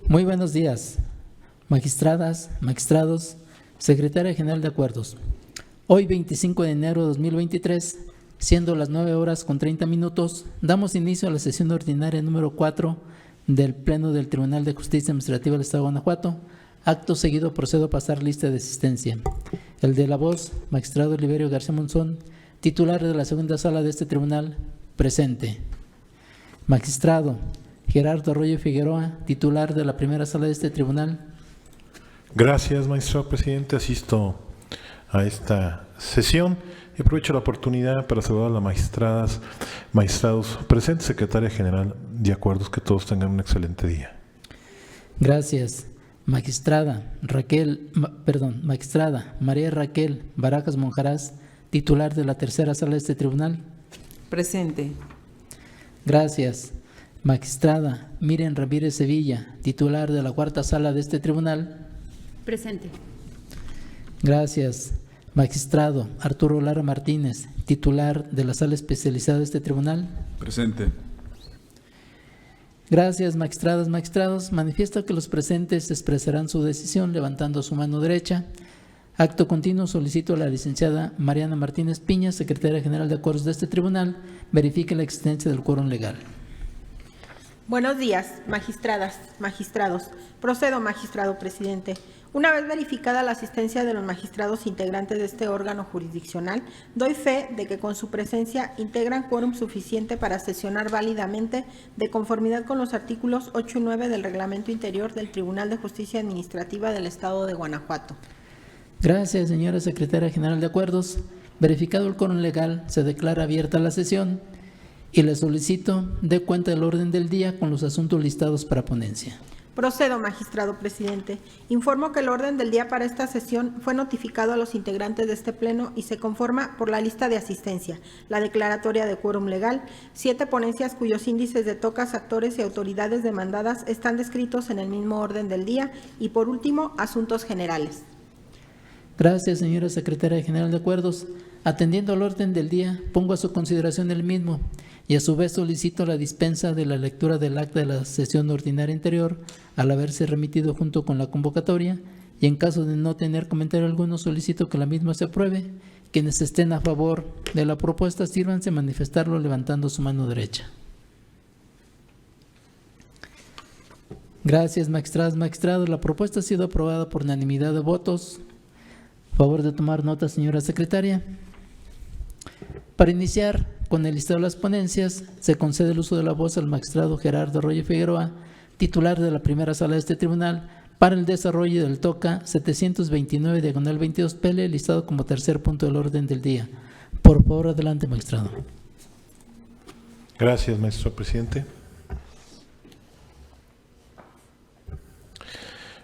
Muy buenos días, magistradas, magistrados, Secretaria General de Acuerdos. Hoy, 25 de enero de 2023, siendo las 9:30, damos inicio a la sesión ordinaria número 4 del Pleno del Tribunal de Justicia Administrativa del Estado de Guanajuato. Acto seguido procedo a pasar lista de asistencia. El de la voz, magistrado Oliverio García Monzón, titular de la segunda sala de este tribunal, presente. Magistrado Gerardo Arroyo Figueroa, titular de la primera sala de este tribunal. Gracias, magistrado presidente. Asisto a esta sesión y aprovecho la oportunidad para saludar a las magistrados presentes, secretaria general de Acuerdos, que todos tengan un excelente día. Gracias. Magistrada María Raquel Barajas Monjarás, titular de la tercera sala de este tribunal. Presente. Gracias. Magistrada Miriam Ramírez Sevilla, titular de la cuarta sala de este tribunal. Presente. Gracias. Magistrado Arturo Lara Martínez, titular de la sala especializada de este tribunal. Presente. Gracias, magistradas, magistrados. Manifiesto que los presentes expresarán su decisión levantando su mano derecha. Acto continuo, solicito a la licenciada Mariana Martínez Piña, secretaria general de Acuerdos de este tribunal, verifique la existencia del quórum legal. Buenos días, magistradas, magistrados. Procedo, magistrado presidente. Una vez verificada la asistencia de los magistrados integrantes de este órgano jurisdiccional, doy fe de que con su presencia integran quórum suficiente para sesionar válidamente de conformidad con los artículos 8 y 9 del Reglamento Interior del Tribunal de Justicia Administrativa del Estado de Guanajuato. Gracias, señora secretaria general de Acuerdos. Verificado el quórum legal, se declara abierta la sesión y le solicito dé cuenta del orden del día con los asuntos listados para ponencia. Procedo, magistrado presidente. Informo que el orden del día para esta sesión fue notificado a los integrantes de este pleno y se conforma por la lista de asistencia, la declaratoria de quórum legal, 7 ponencias cuyos índices de tocas, actores y autoridades demandadas están descritos en el mismo orden del día y, por último, asuntos generales. Gracias, señora secretaria general de Acuerdos. Atendiendo al orden del día, pongo a su consideración el mismo y a su vez solicito la dispensa de la lectura del acta de la sesión ordinaria anterior al haberse remitido junto con la convocatoria, y en caso de no tener comentario alguno solicito que la misma se apruebe. Quienes estén a favor de la propuesta sírvanse a manifestarlo levantando su mano derecha. Gracias, magistradas, magistrados. La propuesta ha sido aprobada por unanimidad de votos. Favor de tomar nota, señora secretaria. Para iniciar con el listado de las ponencias, se concede el uso de la voz al magistrado Gerardo Arroyo Figueroa, titular de la primera sala de este tribunal, para el desarrollo del TOCA 729/22PL, listado como tercer punto del orden del día. Por favor, adelante, magistrado. Gracias, magistrado presidente.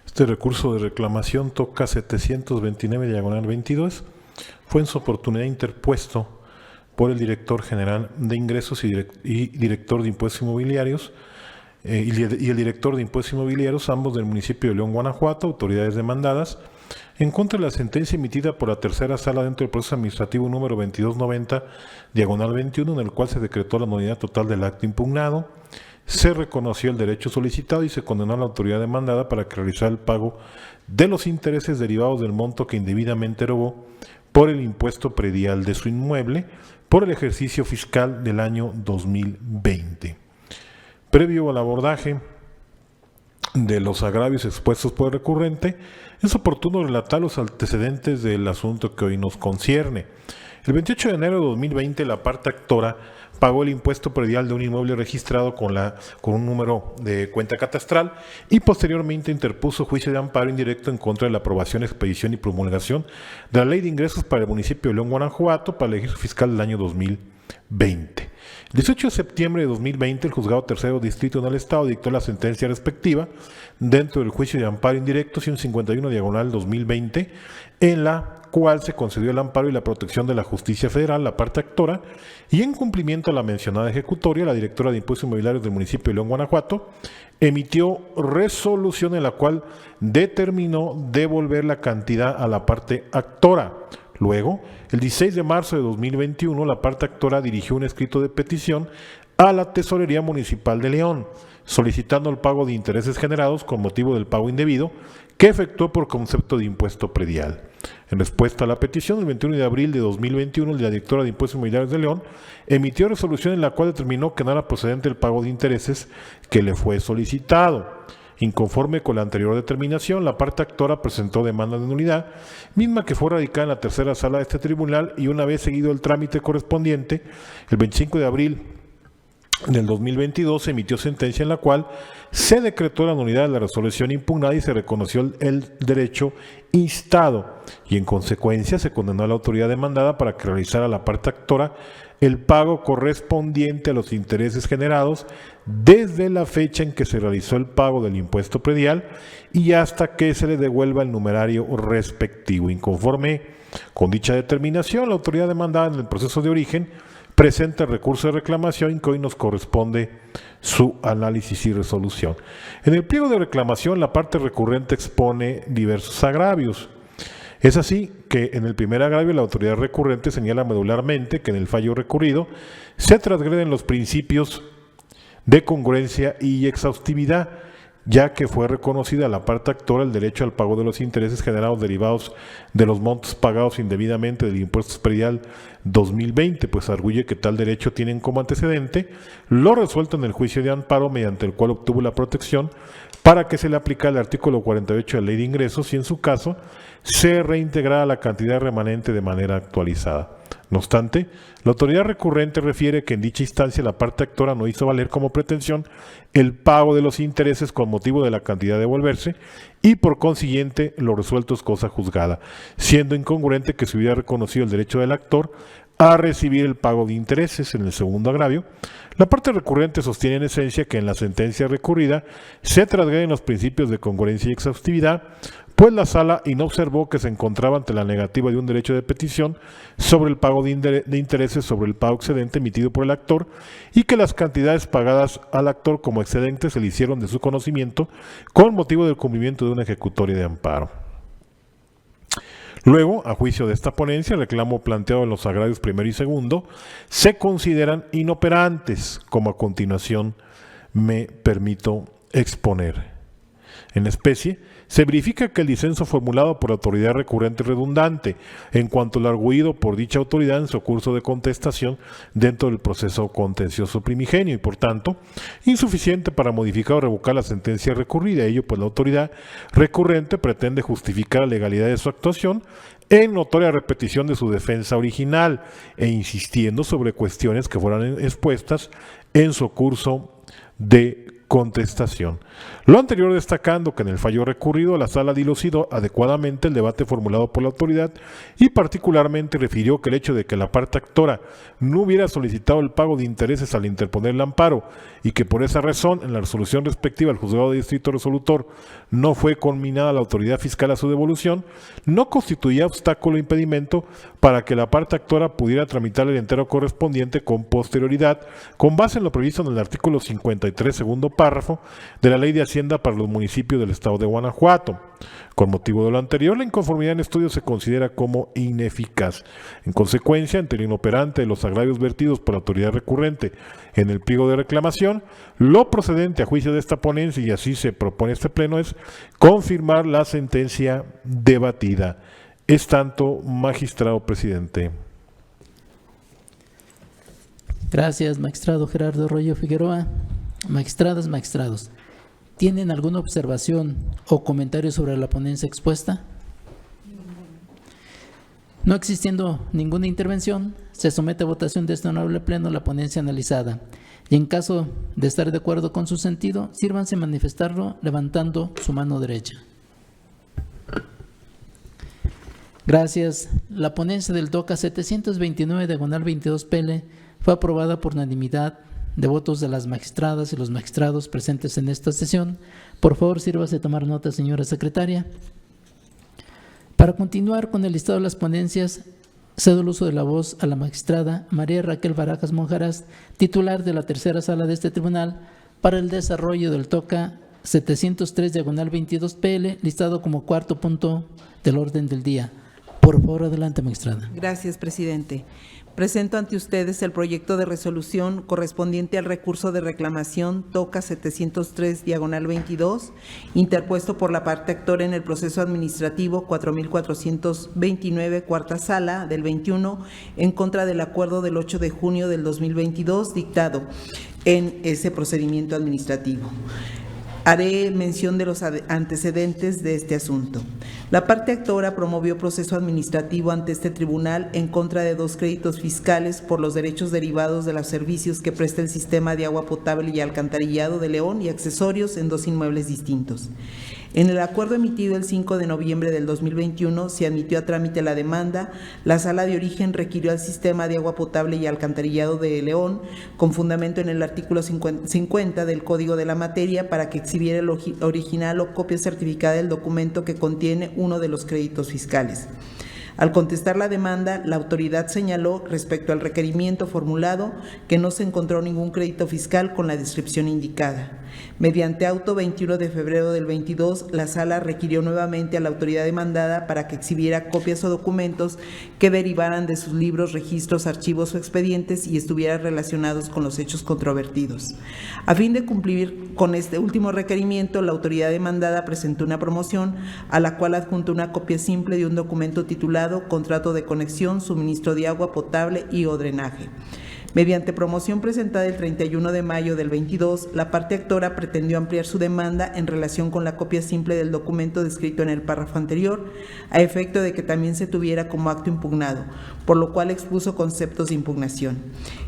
Este recurso de reclamación TOCA 729/22 fue en su oportunidad interpuesto por el director general de ingresos y director de impuestos inmobiliarios y el director de impuestos inmobiliarios, ambos del municipio de León, Guanajuato, autoridades demandadas, en contra de la sentencia emitida por la tercera sala dentro del proceso administrativo número 2290/21, en el cual se decretó la nulidad total del acto impugnado, se reconoció el derecho solicitado y se condenó a la autoridad demandada para que realizara el pago de los intereses derivados del monto que indebidamente erogó por el impuesto predial de su inmueble por el ejercicio fiscal del año 2020. Previo al abordaje de los agravios expuestos por el recurrente, es oportuno relatar los antecedentes del asunto que hoy nos concierne. El 28 de enero de 2020, la parte actora pagó el impuesto predial de un inmueble registrado con un número de cuenta catastral y posteriormente interpuso juicio de amparo indirecto en contra de la aprobación, expedición y promulgación de la Ley de Ingresos para el municipio de León, Guanajuato, para el ejercicio fiscal del año 2020. El 18 de septiembre de 2020, el Juzgado Tercero Distrito en el Estado dictó la sentencia respectiva dentro del juicio de amparo indirecto 151/2020, en la cual se concedió el amparo y la protección de la justicia federal, la parte actora, y en cumplimiento a la mencionada ejecutoria, la directora de impuestos inmobiliarios del municipio de León, Guanajuato, emitió resolución en la cual determinó devolver la cantidad a la parte actora. Luego, el 16 de marzo de 2021, la parte actora dirigió un escrito de petición a la Tesorería Municipal de León, solicitando el pago de intereses generados con motivo del pago indebido que efectuó por concepto de impuesto predial. En respuesta a la petición, el 21 de abril de 2021, la directora de Impuestos Inmobiliarios de León emitió resolución en la cual determinó que no era procedente el pago de intereses que le fue solicitado. Inconforme con la anterior determinación, la parte actora presentó demanda de nulidad, misma que fue radicada en la tercera sala de este tribunal, y una vez seguido el trámite correspondiente, el 25 de abril del 2022 se emitió sentencia en la cual se decretó la nulidad de la resolución impugnada y se reconoció el derecho instado, y en consecuencia se condenó a la autoridad demandada para que realizara la parte actora el pago correspondiente a los intereses generados desde la fecha en que se realizó el pago del impuesto predial y hasta que se le devuelva el numerario respectivo. Inconforme con dicha determinación, la autoridad demandada en el proceso de origen presenta el recurso de reclamación, que hoy nos corresponde su análisis y resolución. En el pliego de reclamación, la parte recurrente expone diversos agravios. Es así que en el primer agravio la autoridad recurrente señala medularmente que en el fallo recurrido se transgreden los principios de congruencia y exhaustividad, ya que fue reconocida a la parte actora el derecho al pago de los intereses generados derivados de los montos pagados indebidamente del impuesto predial 2020, pues arguye que tal derecho tienen como antecedente lo resuelto en el juicio de amparo mediante el cual obtuvo la protección para que se le aplique el artículo 48 de la Ley de Ingresos y en su caso se reintegrara la cantidad remanente de manera actualizada. No obstante, la autoridad recurrente refiere que en dicha instancia la parte actora no hizo valer como pretensión el pago de los intereses con motivo de la cantidad a devolverse y por consiguiente lo resuelto es cosa juzgada, siendo incongruente que se hubiera reconocido el derecho del actor a recibir el pago de intereses. En el segundo agravio, la parte recurrente sostiene en esencia que en la sentencia recurrida se transgreden los principios de congruencia y exhaustividad, pues la sala inobservó que se encontraba ante la negativa de un derecho de petición sobre el pago de intereses sobre el pago excedente emitido por el actor y que las cantidades pagadas al actor como excedente se le hicieron de su conocimiento con motivo del cumplimiento de una ejecutoria de amparo. Luego, a juicio de esta ponencia, el reclamo planteado en los agravios primero y segundo se consideran inoperantes, como a continuación me permito exponer. En especie, se verifica que el disenso formulado por la autoridad recurrente es redundante en cuanto al arguido por dicha autoridad en su curso de contestación dentro del proceso contencioso primigenio y, por tanto, insuficiente para modificar o revocar la sentencia recurrida. Ello, pues la autoridad recurrente pretende justificar la legalidad de su actuación en notoria repetición de su defensa original e insistiendo sobre cuestiones que fueran expuestas en su curso de contestación. Lo anterior destacando que en el fallo recurrido la sala dilucidó adecuadamente el debate formulado por la autoridad y particularmente refirió que el hecho de que la parte actora no hubiera solicitado el pago de intereses al interponer el amparo y que por esa razón en la resolución respectiva al juzgado de distrito resolutor no fue conminada la autoridad fiscal a su devolución, no constituía obstáculo o impedimento para que la parte actora pudiera tramitar el entero correspondiente con posterioridad con base en lo previsto en el artículo 53 segundo párrafo de la Ley de Hacienda para los municipios del estado de Guanajuato. Con motivo de lo anterior, la inconformidad en estudio se considera como ineficaz. En consecuencia, ante el inoperante de los agravios vertidos por la autoridad recurrente en el pliego de reclamación, lo procedente a juicio de esta ponencia, y así se propone este pleno, es confirmar la sentencia debatida. Es tanto, magistrado presidente. Gracias, magistrado Gerardo Arroyo Figueroa. Magistradas, magistrados, ¿tienen alguna observación o comentario sobre la ponencia expuesta? No existiendo ninguna intervención, se somete a votación de este honorable pleno la ponencia analizada. Y en caso de estar de acuerdo con su sentido, sírvanse manifestarlo levantando su mano derecha. Gracias. La ponencia del TOCA 729/22 fue aprobada por unanimidad de votos de las magistradas y los magistrados presentes en esta sesión. Por favor, sírvase a tomar nota, señora secretaria. Para continuar con el listado de las ponencias, cedo el uso de la voz a la magistrada María Raquel Barajas Monjaras, titular de la tercera sala de este tribunal, para el desarrollo del TOCA 703/22 PL, listado como cuarto punto del orden del día. Por favor, adelante, magistrada. Gracias, presidente. Presento ante ustedes el proyecto de resolución correspondiente al recurso de reclamación TOCA 703/22, interpuesto por la parte actora en el proceso administrativo 4429, cuarta sala del 21, en contra del acuerdo del 8 de junio del 2022, dictado en ese procedimiento administrativo. Haré mención de los antecedentes de este asunto. La parte actora promovió proceso administrativo ante este tribunal en contra de 2 créditos fiscales por los derechos derivados de los servicios que presta el sistema de agua potable y alcantarillado de León y accesorios en 2 inmuebles distintos. En el acuerdo emitido el 5 de noviembre del 2021 se admitió a trámite la demanda. La sala de origen requirió al sistema de agua potable y alcantarillado de León, con fundamento en el artículo 50 del Código de la Materia, para que exhibiera el original o copia certificada del documento que contiene uno de los créditos fiscales. Al contestar la demanda, la autoridad señaló respecto al requerimiento formulado que no se encontró ningún crédito fiscal con la descripción indicada. Mediante auto 21 de febrero del 22, la sala requirió nuevamente a la autoridad demandada para que exhibiera copias o documentos que derivaran de sus libros, registros, archivos o expedientes y estuvieran relacionados con los hechos controvertidos. A fin de cumplir con este último requerimiento, la autoridad demandada presentó una promoción a la cual adjuntó una copia simple de un documento titulado Contrato de conexión, suministro de agua potable y o drenaje. Mediante promoción presentada el 31 de mayo del 22, la parte actora pretendió ampliar su demanda en relación con la copia simple del documento descrito en el párrafo anterior, a efecto de que también se tuviera como acto impugnado, por lo cual expuso conceptos de impugnación.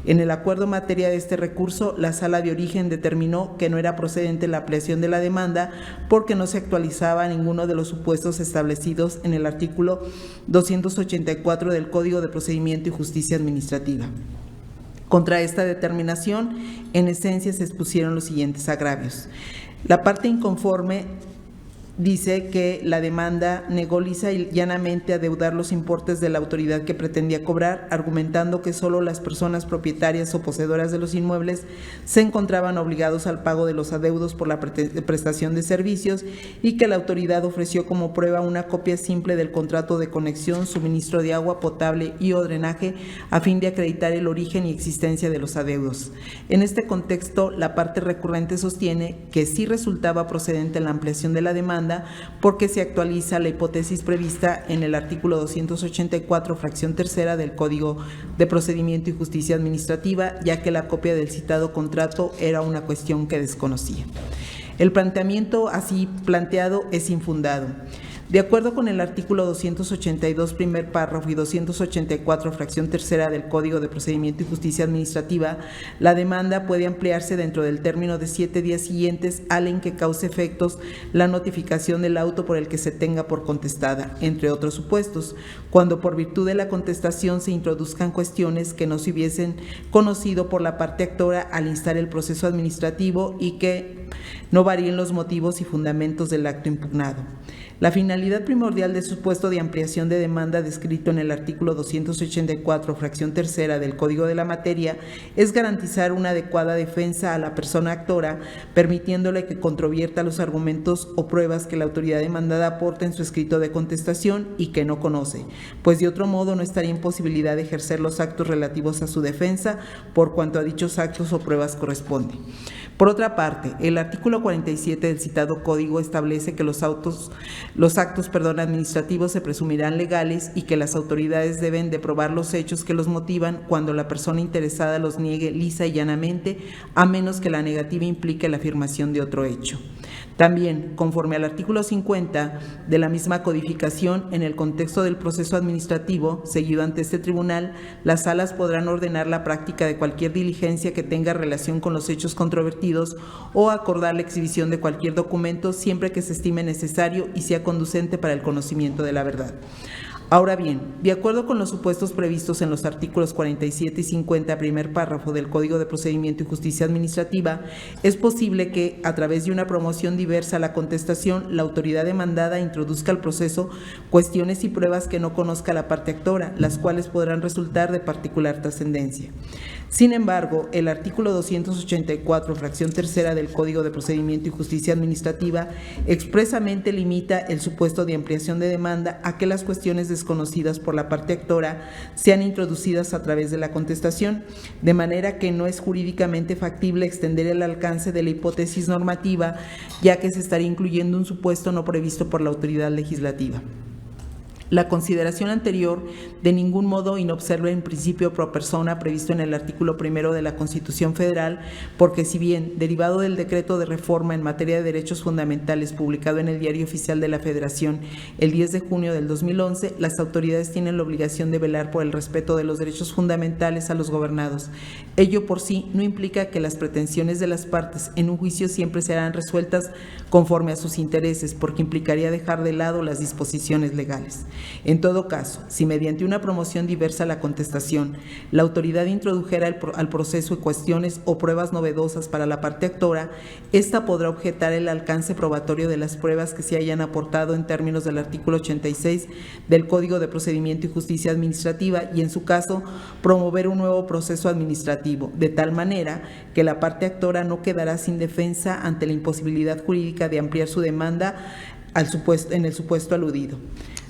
En el acuerdo en materia de este recurso, la sala de origen determinó que no era procedente la ampliación de la demanda porque no se actualizaba ninguno de los supuestos establecidos en el artículo 284 del Código de Procedimiento y Justicia Administrativa. Contra esta determinación, en esencia, se expusieron los siguientes agravios. La parte inconforme dice que la demanda negó lisa y llanamente adeudar los importes de la autoridad que pretendía cobrar, argumentando que solo las personas propietarias o poseedoras de los inmuebles se encontraban obligados al pago de los adeudos por la prestación de servicios y que la autoridad ofreció como prueba una copia simple del contrato de conexión, suministro de agua potable y o drenaje a fin de acreditar el origen y existencia de los adeudos. En este contexto, la parte recurrente sostiene que sí resultaba procedente la ampliación de la demanda porque se actualiza la hipótesis prevista en el artículo 284, fracción tercera del Código de Procedimiento y Justicia Administrativa, ya que la copia del citado contrato era una cuestión que desconocía. El planteamiento así planteado es infundado. De acuerdo con el artículo 282, primer párrafo, y 284, fracción tercera del Código de Procedimiento y Justicia Administrativa, la demanda puede ampliarse dentro del término de 7 días siguientes al en que cause efectos la notificación del auto por el que se tenga por contestada, entre otros supuestos, cuando por virtud de la contestación se introduzcan cuestiones que no se hubiesen conocido por la parte actora al instar el proceso administrativo y que no varíen los motivos y fundamentos del acto impugnado. La finalidad primordial del supuesto de ampliación de demanda descrito en el artículo 284, fracción tercera del Código de la Materia, es garantizar una adecuada defensa a la persona actora, permitiéndole que controvierta los argumentos o pruebas que la autoridad demandada aporta en su escrito de contestación y que no conoce, pues de otro modo no estaría en posibilidad de ejercer los actos relativos a su defensa por cuanto a dichos actos o pruebas corresponde. Por otra parte, el artículo 47 del citado código establece que los actos administrativos se presumirán legales y que las autoridades deben de probar los hechos que los motivan cuando la persona interesada los niegue lisa y llanamente, a menos que la negativa implique la afirmación de otro hecho. También, conforme al artículo 50 de la misma codificación, en el contexto del proceso administrativo seguido ante este tribunal, las salas podrán ordenar la práctica de cualquier diligencia que tenga relación con los hechos controvertidos o acordar la exhibición de cualquier documento siempre que se estime necesario y sea conducente para el conocimiento de la verdad. Ahora bien, de acuerdo con los supuestos previstos en los artículos 47 y 50, primer párrafo del Código de Procedimiento y Justicia Administrativa, es posible que, a través de una promoción diversa a la contestación, la autoridad demandada introduzca al proceso cuestiones y pruebas que no conozca la parte actora, las cuales podrán resultar de particular trascendencia. Sin embargo, el artículo 284, fracción tercera del Código de Procedimiento y Justicia Administrativa expresamente limita el supuesto de ampliación de demanda a que las cuestiones desconocidas por la parte actora sean introducidas a través de la contestación, de manera que no es jurídicamente factible extender el alcance de la hipótesis normativa, ya que se estaría incluyendo un supuesto no previsto por la autoridad legislativa. La consideración anterior de ningún modo inobserva el principio pro persona previsto en el artículo 1 de la Constitución Federal, porque si bien, derivado del decreto de reforma en materia de derechos fundamentales publicado en el Diario Oficial de la Federación el 10 de junio del 2011, las autoridades tienen la obligación de velar por el respeto de los derechos fundamentales a los gobernados. Ello por sí no implica que las pretensiones de las partes en un juicio siempre serán resueltas conforme a sus intereses, porque implicaría dejar de lado las disposiciones legales. En todo caso, si mediante una promoción diversa a la contestación, la autoridad introdujera al proceso cuestiones o pruebas novedosas para la parte actora, ésta podrá objetar el alcance probatorio de las pruebas que se hayan aportado en términos del artículo 86 del Código de Procedimiento y Justicia Administrativa y, en su caso, promover un nuevo proceso administrativo, de tal manera que la parte actora no quedará sin defensa ante la imposibilidad jurídica de ampliar su demanda en el supuesto aludido.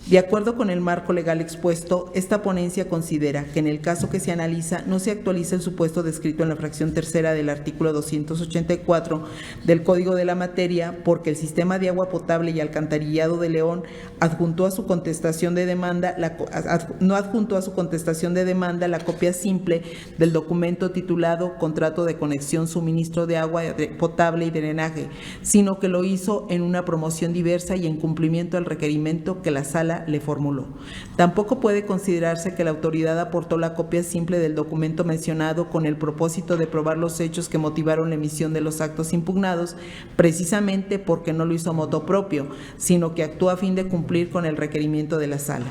De acuerdo con el marco legal expuesto, esta ponencia considera que en el caso que se analiza no se actualiza el supuesto descrito en la fracción tercera del artículo 284 del Código de la Materia, porque el Sistema de Agua Potable y Alcantarillado de León no adjuntó a su contestación de demanda la copia simple del documento titulado Contrato de Conexión Suministro de Agua Potable y Drenaje, sino que lo hizo en una promoción diversa y en cumplimiento al requerimiento que la Sala le formuló. Tampoco puede considerarse que la autoridad aportó la copia simple del documento mencionado con el propósito de probar los hechos que motivaron la emisión de los actos impugnados, precisamente porque no lo hizo motu propio, sino que actuó a fin de cumplir con el requerimiento de la Sala.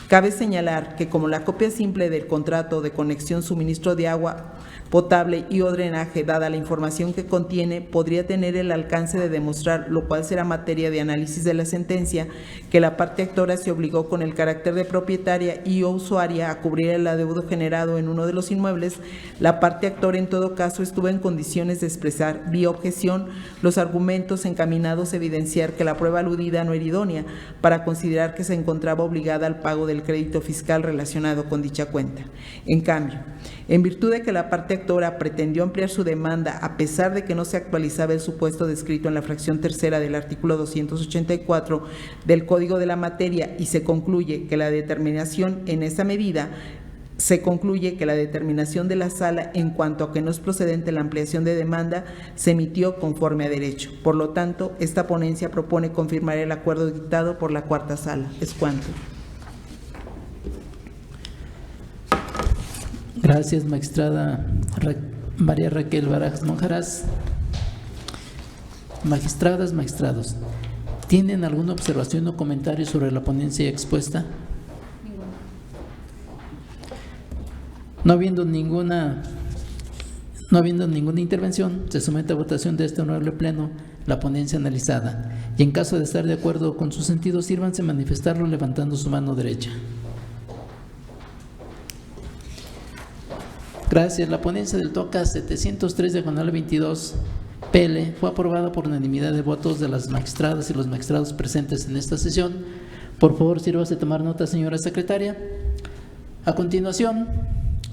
Cabe señalar que como la copia simple del contrato de conexión suministro de agua potable y o drenaje, dada la información que contiene, podría tener el alcance de demostrar, lo cual será materia de análisis de la sentencia, que la parte actora se obligó con el carácter de propietaria y o usuaria a cubrir el adeudo generado en uno de los inmuebles. La parte actora en todo caso estuvo en condiciones de expresar vía objeción los argumentos encaminados a evidenciar que la prueba aludida no era idónea para considerar que se encontraba obligada al pago del crédito fiscal relacionado con dicha cuenta. En cambio, en virtud de que la parte actora pretendió ampliar su demanda a pesar de que no se actualizaba el supuesto descrito en la fracción tercera del artículo 284 del Código de la Materia y se concluye que la determinación de la Sala en cuanto a que no es procedente la ampliación de demanda se emitió conforme a derecho. Por lo tanto, esta ponencia propone confirmar el acuerdo dictado por la Cuarta Sala. Es cuanto. Gracias, magistrada María Raquel Barajas Monjaraz. Magistradas, magistrados, ¿tienen alguna observación o comentario sobre la ponencia expuesta? No habiendo ninguna intervención, se somete a votación de este honorable pleno la ponencia analizada y en caso de estar de acuerdo con su sentido, sírvanse a manifestarlo levantando su mano derecha. Gracias. La ponencia del TOCA 703/22 PL fue aprobada por unanimidad de votos de las magistradas y los magistrados presentes en esta sesión. Por favor, sírvase a tomar nota, señora secretaria. A continuación,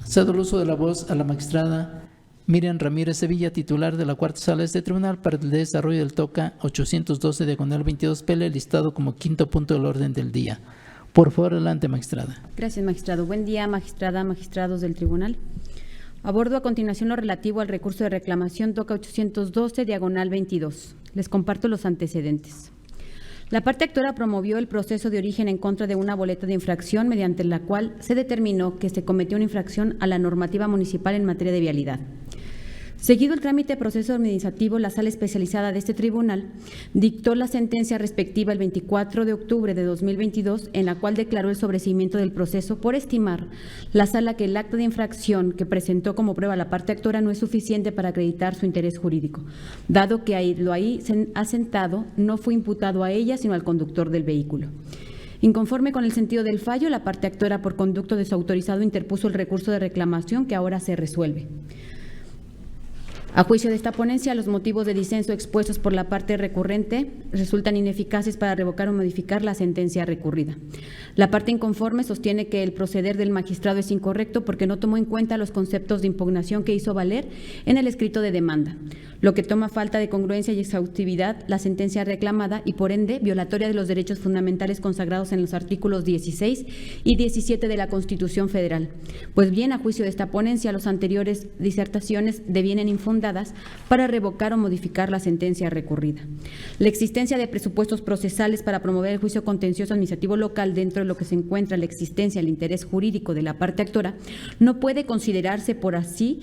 cedo el uso de la voz a la magistrada Miriam Ramírez Sevilla, titular de la Cuarta Sala de este tribunal, para el desarrollo del TOCA 812/22 PL, listado como quinto punto del orden del día. Por favor, adelante, magistrada. Gracias, magistrado. Buen día, magistrada, magistrados del tribunal. Abordo a continuación lo relativo al recurso de reclamación TOCA 812/22. Les comparto los antecedentes. La parte actora promovió el proceso de origen en contra de una boleta de infracción mediante la cual se determinó que se cometió una infracción a la normativa municipal en materia de vialidad. Seguido el trámite de proceso administrativo, la Sala Especializada de este tribunal dictó la sentencia respectiva el 24 de octubre de 2022, en la cual declaró el sobreseimiento del proceso por estimar la Sala que el acto de infracción que presentó como prueba la parte actora no es suficiente para acreditar su interés jurídico, dado que lo ahí asentado no fue imputado a ella, sino al conductor del vehículo. Inconforme con el sentido del fallo, la parte actora por conducto desautorizado interpuso el recurso de reclamación que ahora se resuelve. A juicio de esta ponencia, los motivos de disenso expuestos por la parte recurrente resultan ineficaces para revocar o modificar la sentencia recurrida. La parte inconforme sostiene que el proceder del magistrado es incorrecto porque no tomó en cuenta los conceptos de impugnación que hizo valer en el escrito de demanda, lo que toma falta de congruencia y exhaustividad la sentencia reclamada y, por ende, violatoria de los derechos fundamentales consagrados en los artículos 16 y 17 de la Constitución Federal. Pues bien, a juicio de esta ponencia, las anteriores disertaciones devienen infundadas para revocar o modificar la sentencia recurrida. La existencia de presupuestos procesales para promover el juicio contencioso administrativo local dentro de lo que se encuentra la existencia del interés jurídico de la parte actora no puede considerarse por así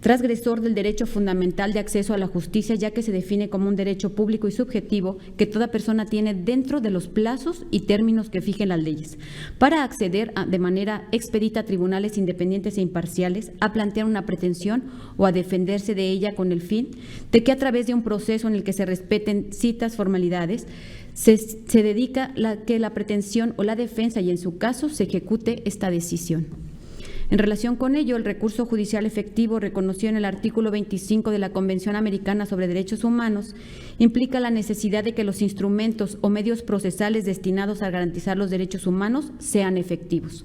transgresor del derecho fundamental de acceso a la justicia, ya que se define como un derecho público y subjetivo que toda persona tiene dentro de los plazos y términos que fijen las leyes, para acceder de manera expedita a tribunales independientes e imparciales, a plantear una pretensión o a defenderse de ella con el fin de que a través de un proceso en el que se respeten citas formalidades, se dedica que la pretensión o la defensa y en su caso se ejecute esta decisión. En relación con ello, el recurso judicial efectivo reconocido en el artículo 25 de la Convención Americana sobre Derechos Humanos implica la necesidad de que los instrumentos o medios procesales destinados a garantizar los derechos humanos sean efectivos.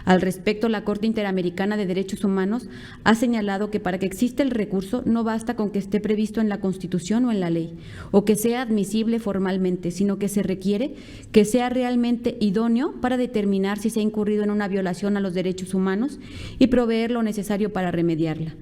Al respecto, la Corte Interamericana de Derechos Humanos ha señalado que para que exista el recurso no basta con que esté previsto en la Constitución o en la ley, o que sea admisible formalmente, sino que se requiere que sea realmente idóneo para determinar si se ha incurrido en una violación a los derechos humanos y proveer lo necesario para remediarla.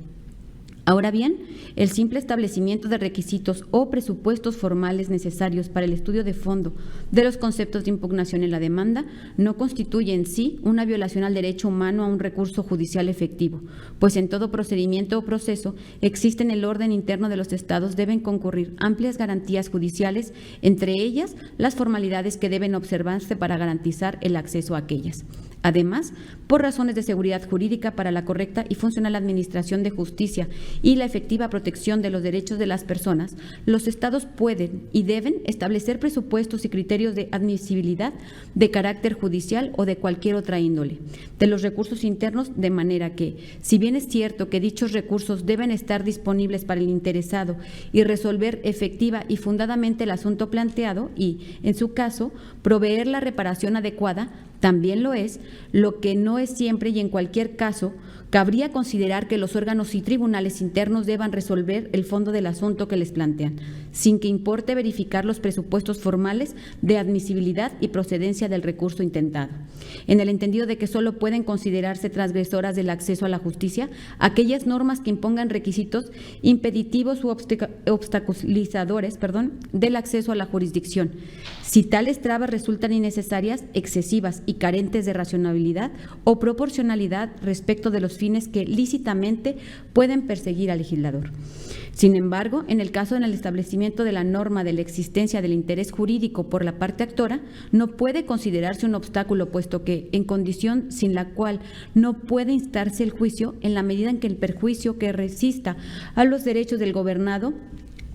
Ahora bien, el simple establecimiento de requisitos o presupuestos formales necesarios para el estudio de fondo de los conceptos de impugnación en la demanda no constituye en sí una violación al derecho humano a un recurso judicial efectivo, pues en todo procedimiento o proceso existe en el orden interno de los estados deben concurrir amplias garantías judiciales, entre ellas las formalidades que deben observarse para garantizar el acceso a aquellas. Además, por razones de seguridad jurídica para la correcta y funcional administración de justicia y la efectiva protección de los derechos de las personas, los estados pueden y deben establecer presupuestos y criterios de admisibilidad de carácter judicial o de cualquier otra índole de los recursos internos, de manera que, si bien es cierto que dichos recursos deben estar disponibles para el interesado y resolver efectiva y fundadamente el asunto planteado y, en su caso, proveer la reparación adecuada, también lo es, lo que no es siempre y en cualquier caso, cabría considerar que los órganos y tribunales internos deban resolver el fondo del asunto que les plantean, sin que importe verificar los presupuestos formales de admisibilidad y procedencia del recurso intentado, en el entendido de que solo pueden considerarse transgresoras del acceso a la justicia aquellas normas que impongan requisitos impeditivos u obstaculizadores del acceso a la jurisdicción. Si tales trabas resultan innecesarias, excesivas y carentes de racionalidad o proporcionalidad respecto de los fines que lícitamente pueden perseguir al legislador. Sin embargo, en el caso del establecimiento de la norma de la existencia del interés jurídico por la parte actora, no puede considerarse un obstáculo, puesto que, en condición sin la cual no puede instarse el juicio, en la medida en que el perjuicio que resista a los derechos del gobernado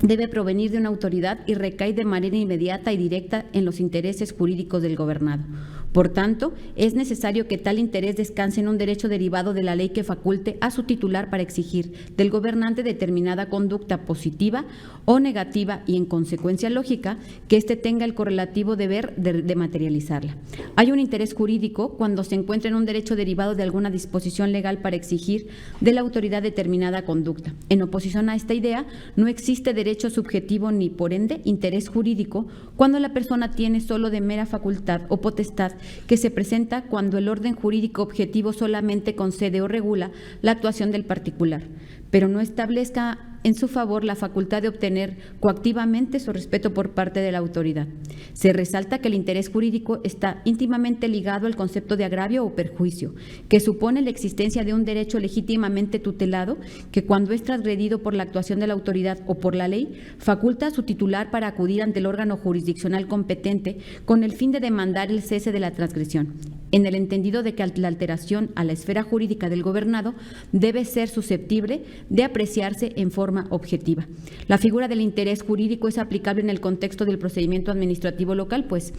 debe provenir de una autoridad y recae de manera inmediata y directa en los intereses jurídicos del gobernado. Por tanto, es necesario que tal interés descanse en un derecho derivado de la ley que faculte a su titular para exigir del gobernante determinada conducta positiva o negativa y, en consecuencia lógica, que éste tenga el correlativo deber de materializarla. Hay un interés jurídico cuando se encuentra en un derecho derivado de alguna disposición legal para exigir de la autoridad determinada conducta. En oposición a esta idea, no existe derecho subjetivo ni, por ende, interés jurídico cuando la persona tiene solo de mera facultad o potestad que se presenta cuando el orden jurídico objetivo solamente concede o regula la actuación del particular, pero no establezca en su favor la facultad de obtener coactivamente su respeto por parte de la autoridad. Se resalta que el interés jurídico está íntimamente ligado al concepto de agravio o perjuicio, que supone la existencia de un derecho legítimamente tutelado que, cuando es transgredido por la actuación de la autoridad o por la ley, faculta a su titular para acudir ante el órgano jurisdiccional competente con el fin de demandar el cese de la transgresión. en el entendido de que la alteración a la esfera jurídica del gobernado debe ser susceptible de apreciarse en forma objetiva. La figura del interés jurídico es aplicable en el contexto del procedimiento administrativo local, pues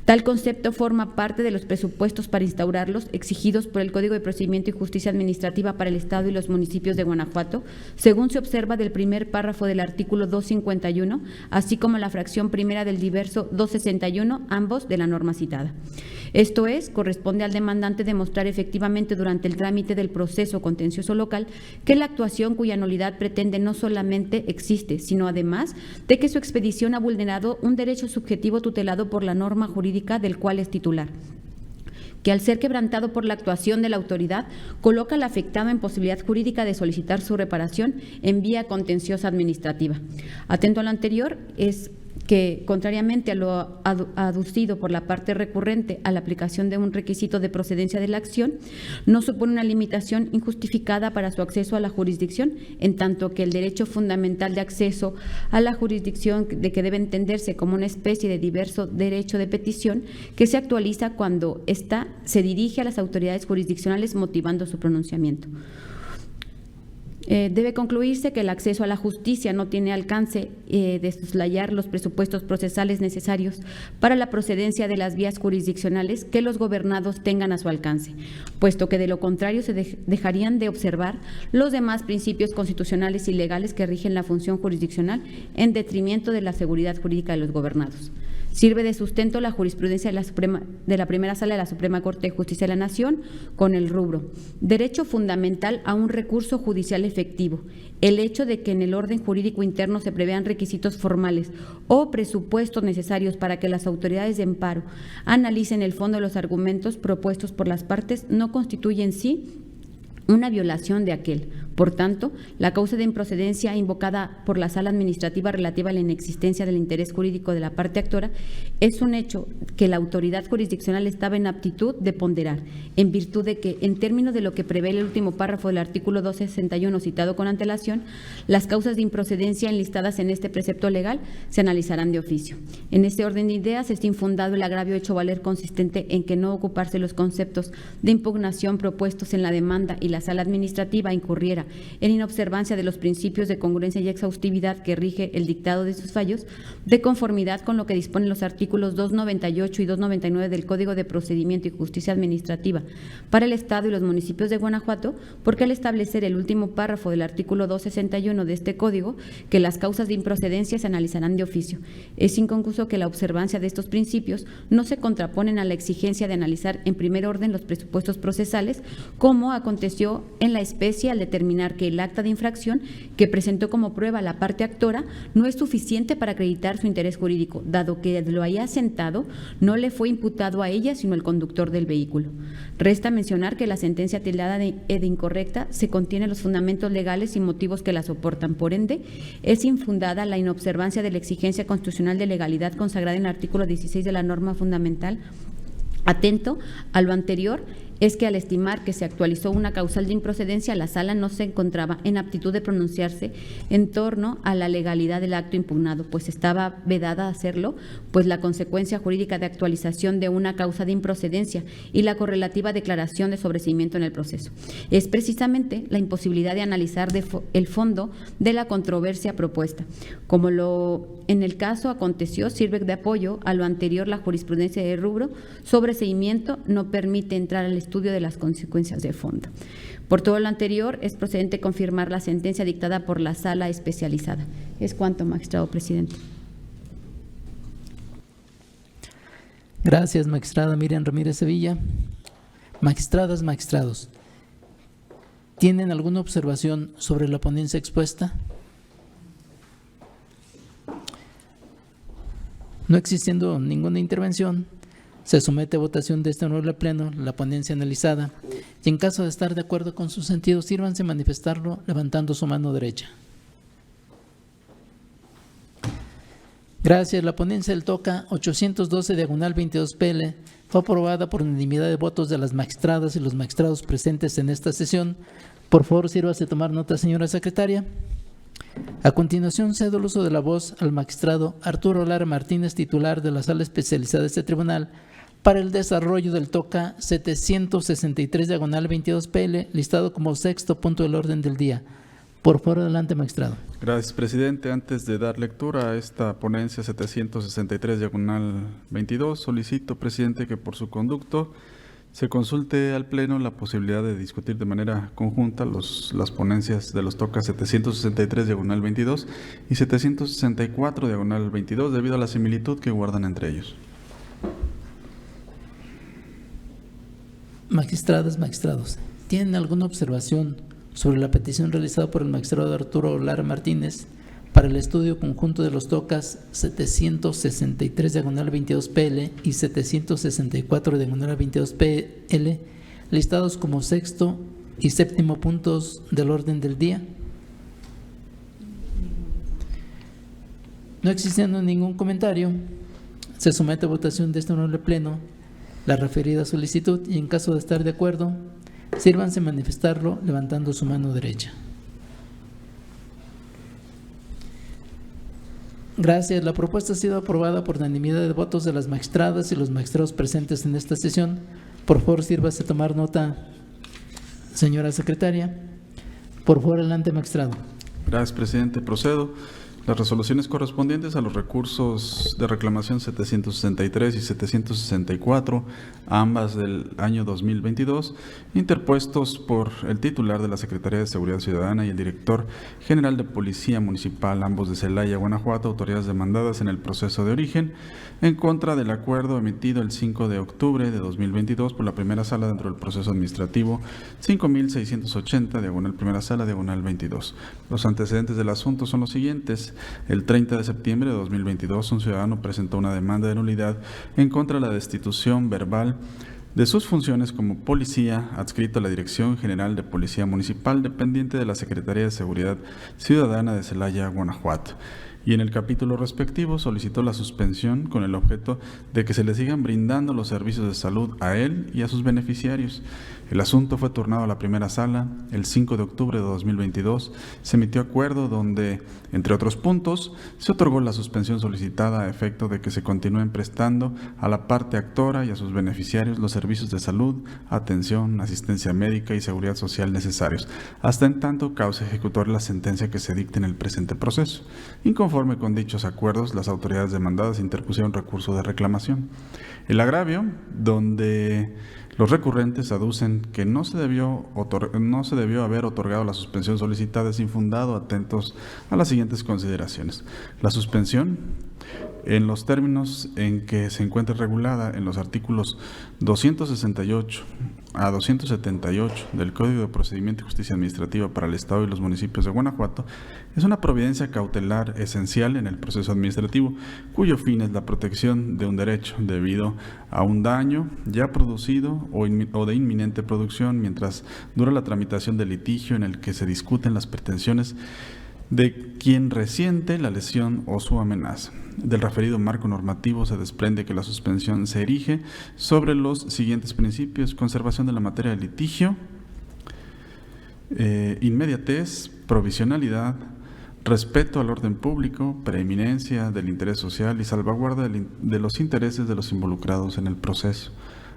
tal concepto forma parte de los presupuestos para instaurarlos exigidos por el Código de Procedimiento y Justicia Administrativa para el Estado y los municipios de Guanajuato, según se observa del primer párrafo del artículo 251, así como la fracción primera del diverso 261, ambos de la norma citada. Esto es, corresponde al demandante demostrar efectivamente durante el trámite del proceso contencioso local que la actuación cuya nulidad pretende no solamente existe, sino además de que su expedición ha vulnerado un derecho subjetivo tutelado por la norma jurídica del cual es titular, que al ser quebrantado por la actuación de la autoridad, coloca al afectado en posibilidad jurídica de solicitar su reparación en vía contenciosa administrativa. Atento a lo anterior, es que, contrariamente a lo aducido por la parte recurrente a la aplicación de un requisito de procedencia de la acción, no supone una limitación injustificada para su acceso a la jurisdicción, en tanto que el derecho fundamental de acceso a la jurisdicción, de que debe entenderse como una especie de diverso derecho de petición, que se actualiza cuando ésta se dirige a las autoridades jurisdiccionales motivando su pronunciamiento. Debe concluirse que el acceso a la justicia no tiene alcance de soslayar los presupuestos procesales necesarios para la procedencia de las vías jurisdiccionales que los gobernados tengan a su alcance, puesto que de lo contrario se dejarían de observar los demás principios constitucionales y legales que rigen la función jurisdiccional en detrimento de la seguridad jurídica de los gobernados. Sirve de sustento la jurisprudencia de la primera sala de la Suprema Corte de Justicia de la Nación con el rubro: derecho fundamental a un recurso judicial efectivo. El hecho de que en el orden jurídico interno se prevean requisitos formales o presupuestos necesarios para que las autoridades de amparo analicen el fondo de los argumentos propuestos por las partes no constituye en sí una violación de aquel. Por tanto, la causa de improcedencia invocada por la sala administrativa relativa a la inexistencia del interés jurídico de la parte actora es un hecho que la autoridad jurisdiccional estaba en aptitud de ponderar, en virtud de que, en términos de lo que prevé el último párrafo del artículo 261 citado con antelación, las causas de improcedencia enlistadas en este precepto legal se analizarán de oficio. En este orden de ideas está infundado el agravio hecho valer consistente en que no ocuparse los conceptos de impugnación propuestos en la demanda y la sala administrativa incurriera en inobservancia de los principios de congruencia y exhaustividad que rige el dictado de sus fallos, de conformidad con lo que disponen los artículos 298 y 299 del Código de Procedimiento y Justicia Administrativa para el Estado y los municipios de Guanajuato, porque al establecer el último párrafo del artículo 261 de este Código, que las causas de improcedencia se analizarán de oficio, es inconcluso que la observancia de estos principios no se contraponen a la exigencia de analizar en primer orden los presupuestos procesales, como aconteció en la especie al determinar que el acta de infracción que presentó como prueba la parte actora no es suficiente para acreditar su interés jurídico, dado que lo haya asentado no le fue imputado a ella sino al conductor del vehículo. Resta mencionar que la sentencia tildada de incorrecta se contiene los fundamentos legales y motivos que la soportan. Por ende, es infundada la inobservancia de la exigencia constitucional de legalidad consagrada en el artículo 16 de la norma fundamental. Atento a lo anterior, es que al estimar que se actualizó una causal de improcedencia, la sala no se encontraba en aptitud de pronunciarse en torno a la legalidad del acto impugnado, pues estaba vedada a hacerlo, pues la consecuencia jurídica de actualización de una causa de improcedencia y la correlativa declaración de sobreseimiento en el proceso es precisamente la imposibilidad de analizar el fondo de la controversia propuesta. Como en el caso aconteció, sirve de apoyo a lo anterior la jurisprudencia de rubro: sobreseimiento no permite entrar al estudio de las consecuencias de fondo. Por todo lo anterior, es procedente confirmar la sentencia dictada por la sala especializada. Es cuanto, magistrado presidente. Gracias, magistrada Miriam Ramírez Sevilla. Magistradas, magistrados, ¿tienen alguna observación sobre la ponencia expuesta? No existiendo ninguna intervención, se somete a votación de este honorable pleno la ponencia analizada y en caso de estar de acuerdo con su sentido, sírvanse a manifestarlo levantando su mano derecha. Gracias. La ponencia del TOCA 812/22 fue aprobada por unanimidad de votos de las magistradas y los magistrados presentes en esta sesión. Por favor, sírvase a tomar nota, señora secretaria. A continuación, cedo el uso de la voz al magistrado Arturo Lara Martínez, titular de la sala especializada de este tribunal, para el desarrollo del TOCA 763/22 PL, listado como sexto punto del orden del día. Por favor, adelante, magistrado. Gracias, presidente. Antes de dar lectura a esta ponencia 763/22, solicito, presidente, que por su conducto se consulte al Pleno la posibilidad de discutir de manera conjunta las ponencias de los TOCA 763/22 y 764/22 debido a la similitud que guardan entre ellos. Magistradas, magistrados, ¿tienen alguna observación sobre la petición realizada por el magistrado Arturo Lara Martínez para el estudio conjunto de los TOCAS 763/22 PL y 764/22 PL, listados como sexto y séptimo puntos del orden del día? No existiendo ningún comentario, se somete a votación de este honorable Pleno la referida solicitud y en caso de estar de acuerdo, sírvanse manifestarlo levantando su mano derecha. Gracias. La propuesta ha sido aprobada por unanimidad de votos de las magistradas y los magistrados presentes en esta sesión. Por favor, sírvase a tomar nota, señora secretaria. Por favor, adelante, magistrado. Gracias, presidente. Procedo. Las resoluciones correspondientes a los recursos de reclamación 763 y 764, ambas del año 2022, interpuestos por el titular de la Secretaría de Seguridad Ciudadana y el director general de Policía Municipal, ambos de Celaya, Guanajuato, autoridades demandadas en el proceso de origen, en contra del acuerdo emitido el 5 de octubre de 2022 por la primera sala dentro del proceso administrativo 5680, diagonal primera sala, diagonal 22. Los antecedentes del asunto son los siguientes. El 30 de septiembre de 2022, un ciudadano presentó una demanda de nulidad en contra de la destitución verbal de sus funciones como policía adscrito a la Dirección General de Policía Municipal, dependiente de la Secretaría de Seguridad Ciudadana de Celaya, Guanajuato. Y en el capítulo respectivo solicitó la suspensión con el objeto de que se le sigan brindando los servicios de salud a él y a sus beneficiarios. El asunto fue turnado a la primera sala el 5 de octubre de 2022. Se emitió acuerdo donde, entre otros puntos, se otorgó la suspensión solicitada a efecto de que se continúen prestando a la parte actora y a sus beneficiarios los servicios de salud, atención, asistencia médica y seguridad social necesarios, hasta en tanto cause ejecutoria la sentencia que se dicte en el presente proceso. Inconforme con dichos acuerdos, las autoridades demandadas interpusieron recurso de reclamación. El agravio, donde los recurrentes aducen que no se debió haber otorgado la suspensión solicitada, es infundado, atentos a las siguientes consideraciones. La suspensión, en los términos en que se encuentra regulada en los artículos 268 a 278 del Código de Procedimiento y Justicia Administrativa para el Estado y los municipios de Guanajuato, es una providencia cautelar esencial en el proceso administrativo, cuyo fin es la protección de un derecho debido a un daño ya producido o de inminente producción mientras dura la tramitación del litigio en el que se discuten las pretensiones de quien resiente la lesión o su amenaza. Del referido marco normativo se desprende que la suspensión se erige sobre los siguientes principios: conservación de la materia del litigio, inmediatez, provisionalidad, respeto al orden público, preeminencia del interés social y salvaguarda de los intereses de los involucrados en el proceso.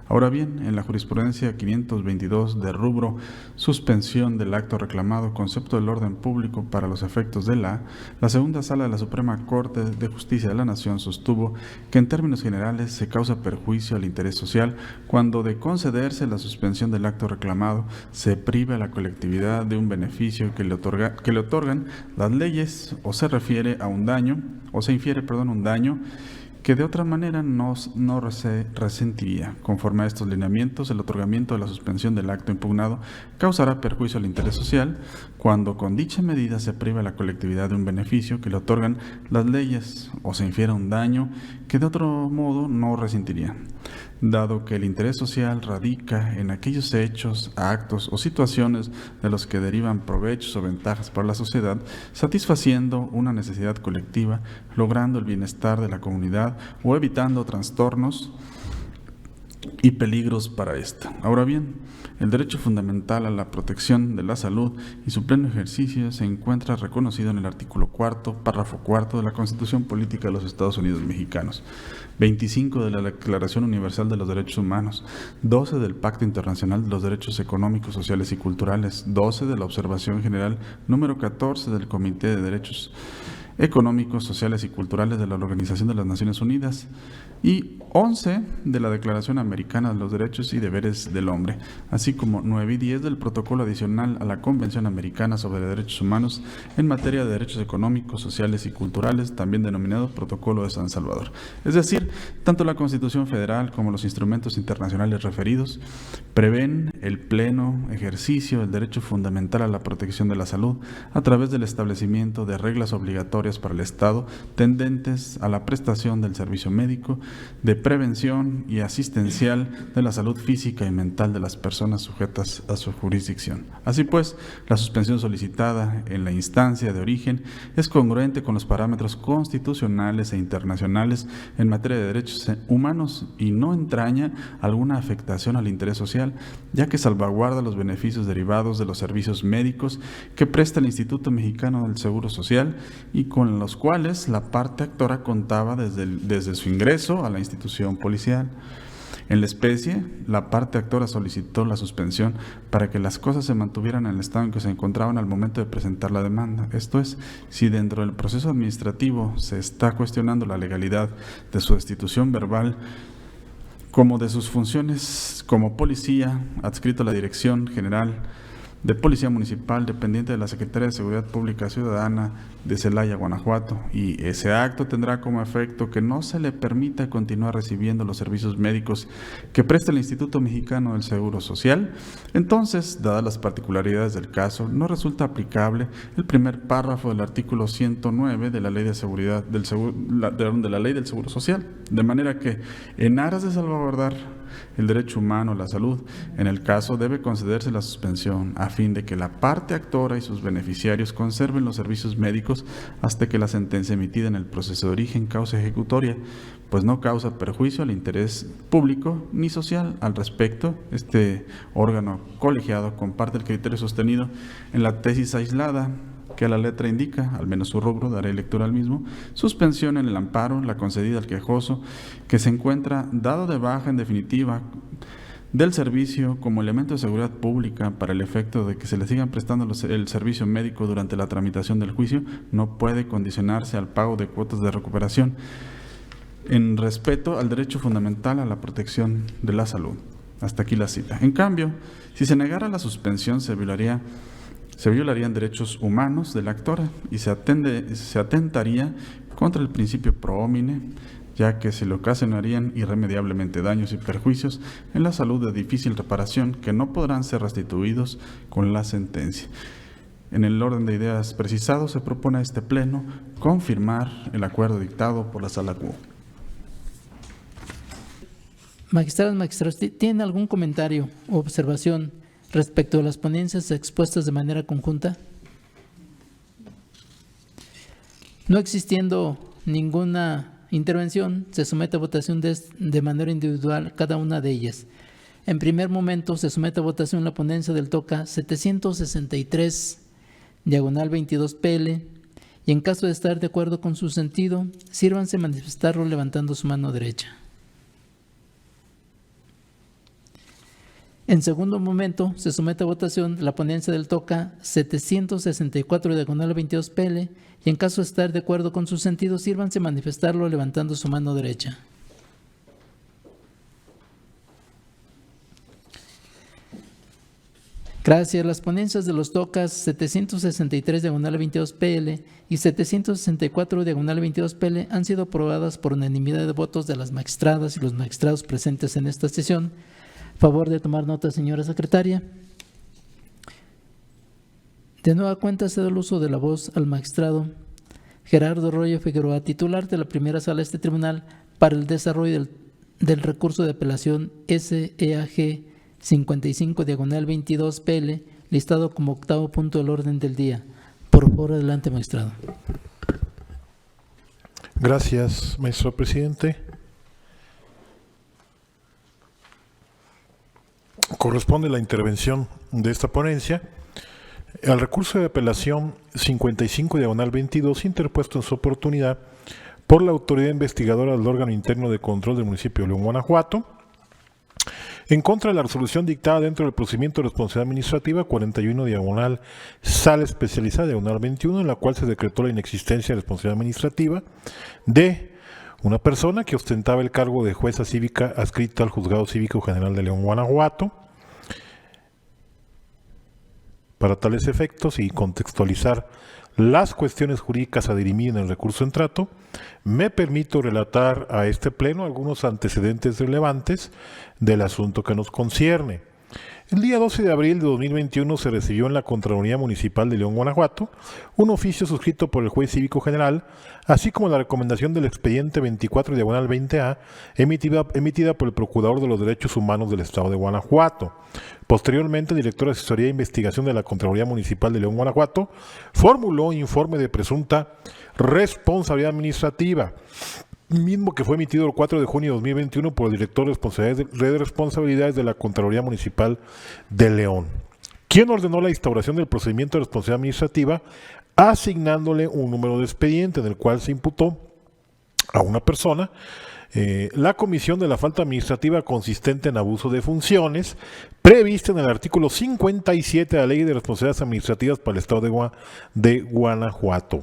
Ahora bien, en la jurisprudencia 522 de rubro suspensión del acto reclamado, concepto del orden público para los efectos de la segunda sala de la Suprema Corte de Justicia de la Nación sostuvo que en términos generales se causa perjuicio al interés social cuando de concederse la suspensión del acto reclamado se priva a la colectividad de un beneficio que le otorgan las leyes o se infiere un daño que de otra manera no se resentiría. Conforme a estos lineamientos, el otorgamiento de la suspensión del acto impugnado causará perjuicio al interés social cuando con dicha medida se priva a la colectividad de un beneficio que le otorgan las leyes o se infiera un daño que de otro modo no resentiría. Dado que el interés social radica en aquellos hechos, actos o situaciones de los que derivan provechos o ventajas para la sociedad, satisfaciendo una necesidad colectiva, logrando el bienestar de la comunidad o evitando trastornos y peligros para ésta. Ahora bien, el derecho fundamental a la protección de la salud y su pleno ejercicio se encuentra reconocido en el artículo 4, párrafo 4 de la Constitución Política de los Estados Unidos Mexicanos, 25 de la Declaración Universal de los Derechos Humanos, 12 del Pacto Internacional de los Derechos Económicos, Sociales y Culturales, 12 de la Observación General número 14 del Comité de Derechos Económicos, Sociales y Culturales de la Organización de las Naciones Unidas y 11 de la Declaración Americana de los Derechos y Deberes del Hombre, así como 9 y 10 del Protocolo Adicional a la Convención Americana sobre Derechos Humanos en materia de derechos económicos, sociales y culturales, también denominado Protocolo de San Salvador. Es decir, tanto la Constitución Federal como los instrumentos internacionales referidos prevén el pleno ejercicio del derecho fundamental a la protección de la salud a través del establecimiento de reglas obligatorias para el Estado tendentes a la prestación del servicio médico, de prevención y asistencial de la salud física y mental de las personas sujetas a su jurisdicción. Así pues, la suspensión solicitada en la instancia de origen es congruente con los parámetros constitucionales e internacionales en materia de derechos humanos y no entraña alguna afectación al interés social, ya que salvaguarda los beneficios derivados de los servicios médicos que presta el Instituto Mexicano del Seguro Social y con los cuales la parte actora contaba desde su ingreso a la institución policial. En la especie, la parte actora solicitó la suspensión para que las cosas se mantuvieran en el estado en que se encontraban al momento de presentar la demanda. Esto es, si dentro del proceso administrativo se está cuestionando la legalidad de su destitución verbal, como de sus funciones como policía, adscrito a la Dirección General de Policía Municipal, dependiente de la Secretaría de Seguridad Pública Ciudadana de Celaya, Guanajuato, y ese acto tendrá como efecto que no se le permita continuar recibiendo los servicios médicos que presta el Instituto Mexicano del Seguro Social. Entonces, dadas las particularidades del caso, no resulta aplicable el primer párrafo del artículo 109 de la Ley de Seguridad del Seguro, de la Ley del Seguro Social, de manera que, en aras de salvaguardar el derecho humano a la salud, en el caso debe concederse la suspensión a fin de que la parte actora y sus beneficiarios conserven los servicios médicos hasta que la sentencia emitida en el proceso de origen cause ejecutoria, pues no causa perjuicio al interés público ni social. Al respecto, este órgano colegiado comparte el criterio sostenido en la tesis aislada que a la letra indica, al menos su rubro, daré lectura al mismo: suspensión en el amparo, la concedida al quejoso, que se encuentra dado de baja en definitiva del servicio como elemento de seguridad pública para el efecto de que se le sigan prestando el servicio médico durante la tramitación del juicio, no puede condicionarse al pago de cuotas de recuperación en respeto al derecho fundamental a la protección de la salud. Hasta aquí la cita. En cambio, si se negara la suspensión, se violarían derechos humanos de la actora y se atentaría contra el principio pro homine, ya que se le ocasionarían irremediablemente daños y perjuicios en la salud de difícil reparación que no podrán ser restituidos con la sentencia. En el orden de ideas precisado, se propone a este Pleno confirmar el acuerdo dictado por la Sala Q. Magistrados, ¿tienen algún comentario o observación respecto a las ponencias expuestas de manera conjunta? No existiendo ninguna intervención, se somete a votación de manera individual cada una de ellas. En primer momento, se somete a votación la ponencia del TOCA 763, diagonal 22 PL, y en caso de estar de acuerdo con su sentido, sírvanse manifestarlo levantando su mano derecha. En segundo momento, se somete a votación la ponencia del TOCA 764, diagonal 22 PL, y en caso de estar de acuerdo con su sentido, sírvanse manifestarlo levantando su mano derecha. Gracias. Las ponencias de los TOCAS 763, diagonal 22 PL y 764, diagonal 22 PL han sido aprobadas por unanimidad de votos de las magistradas y los magistrados presentes en esta sesión. Favor de tomar nota, señora secretaria. De nueva cuenta, cedo el uso de la voz al magistrado Gerardo Arroyo Figueroa, titular de la primera sala de este tribunal, para el desarrollo del recurso de apelación SEAG 55, diagonal 22 PL, listado como octavo punto del orden del día. Por favor, adelante, magistrado. Gracias, maestro presidente. corresponde la intervención de esta ponencia al recurso de apelación 55/22 interpuesto en su oportunidad por la autoridad investigadora del órgano interno de control del municipio de León, Guanajuato, en contra de la resolución dictada dentro del procedimiento de responsabilidad administrativa 41/sala especializada -21, en la cual se decretó la inexistencia de responsabilidad administrativa de una persona que ostentaba el cargo de jueza cívica adscrita al Juzgado Cívico General de León, Guanajuato. Para tales efectos y contextualizar las cuestiones jurídicas a dirimir en el recurso en trato, me permito relatar a este pleno algunos antecedentes relevantes del asunto que nos concierne. El día 12 de abril de 2021 se recibió en la Contraloría Municipal de León, Guanajuato, un oficio suscrito por el juez cívico general, así como la recomendación del expediente 24/20A, emitida por el Procurador de los Derechos Humanos del Estado de Guanajuato. Posteriormente, el director de Asesoría e Investigación de la Contraloría Municipal de León, Guanajuato, formuló informe de presunta responsabilidad administrativa, mismo que fue emitido el 4 de junio de 2021 por el director de responsabilidades de la Contraloría Municipal de León, quien ordenó la instauración del procedimiento de responsabilidad administrativa, asignándole un número de expediente en el cual se imputó a una persona la comisión de la falta administrativa consistente en abuso de funciones, prevista en el artículo 57 de la Ley de Responsabilidades Administrativas para el Estado de Guanajuato.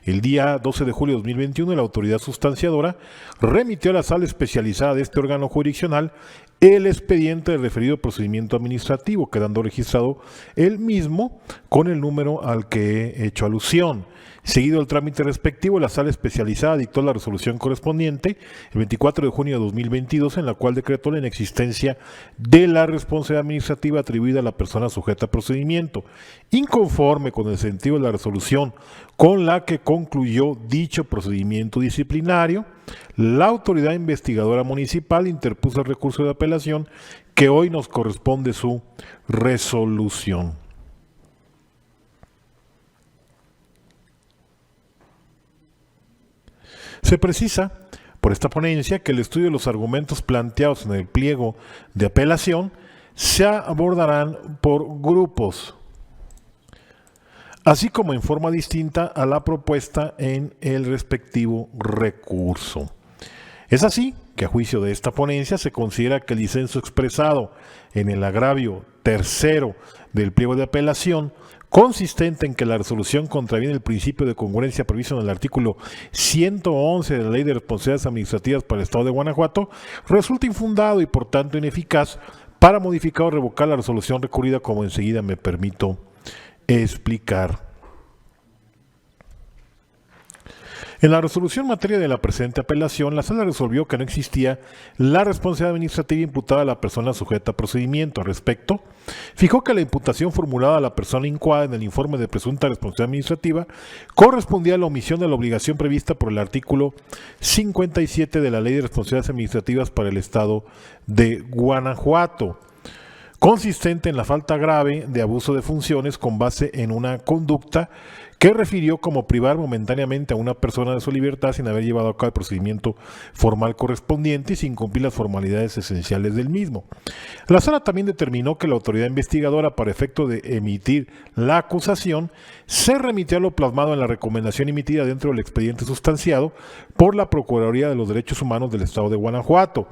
El día 12 de julio de 2021, la autoridad sustanciadora remitió a la sala especializada de este órgano jurisdiccional el expediente del referido procedimiento administrativo, quedando registrado el mismo con el número al que he hecho alusión. Seguido el trámite respectivo, la sala especializada dictó la resolución correspondiente el 24 de junio de 2022, en la cual decretó la inexistencia de la responsabilidad administrativa atribuida a la persona sujeta a procedimiento, inconforme con el sentido de la resolución con la que concluyó dicho procedimiento disciplinario. La autoridad investigadora municipal interpuso el recurso de apelación que hoy nos corresponde su resolución. Se precisa por esta ponencia que el estudio de los argumentos planteados en el pliego de apelación se abordarán por grupos, así como en forma distinta a la propuesta en el respectivo recurso. Es así que a juicio de esta ponencia se considera que el disenso expresado en el agravio tercero del pliego de apelación, consistente en que la resolución contraviene el principio de congruencia previsto en el artículo 111 de la Ley de Responsabilidades Administrativas para el Estado de Guanajuato, resulta infundado y por tanto ineficaz para modificar o revocar la resolución recurrida, como enseguida me permito explicar. En la resolución en materia de la presente apelación, la sala resolvió que no existía la responsabilidad administrativa imputada a la persona sujeta a procedimiento. Al respecto, fijó que la imputación formulada a la persona incoada en el informe de presunta responsabilidad administrativa correspondía a la omisión de la obligación prevista por el artículo 57 de la Ley de Responsabilidades Administrativas para el Estado de Guanajuato, consistente en la falta grave de abuso de funciones con base en una conducta que refirió como privar momentáneamente a una persona de su libertad sin haber llevado a cabo el procedimiento formal correspondiente y sin cumplir las formalidades esenciales del mismo. La sala también determinó que la autoridad investigadora, para efecto de emitir la acusación, se remitió a lo plasmado en la recomendación emitida dentro del expediente sustanciado por la Procuraduría de los Derechos Humanos del Estado de Guanajuato,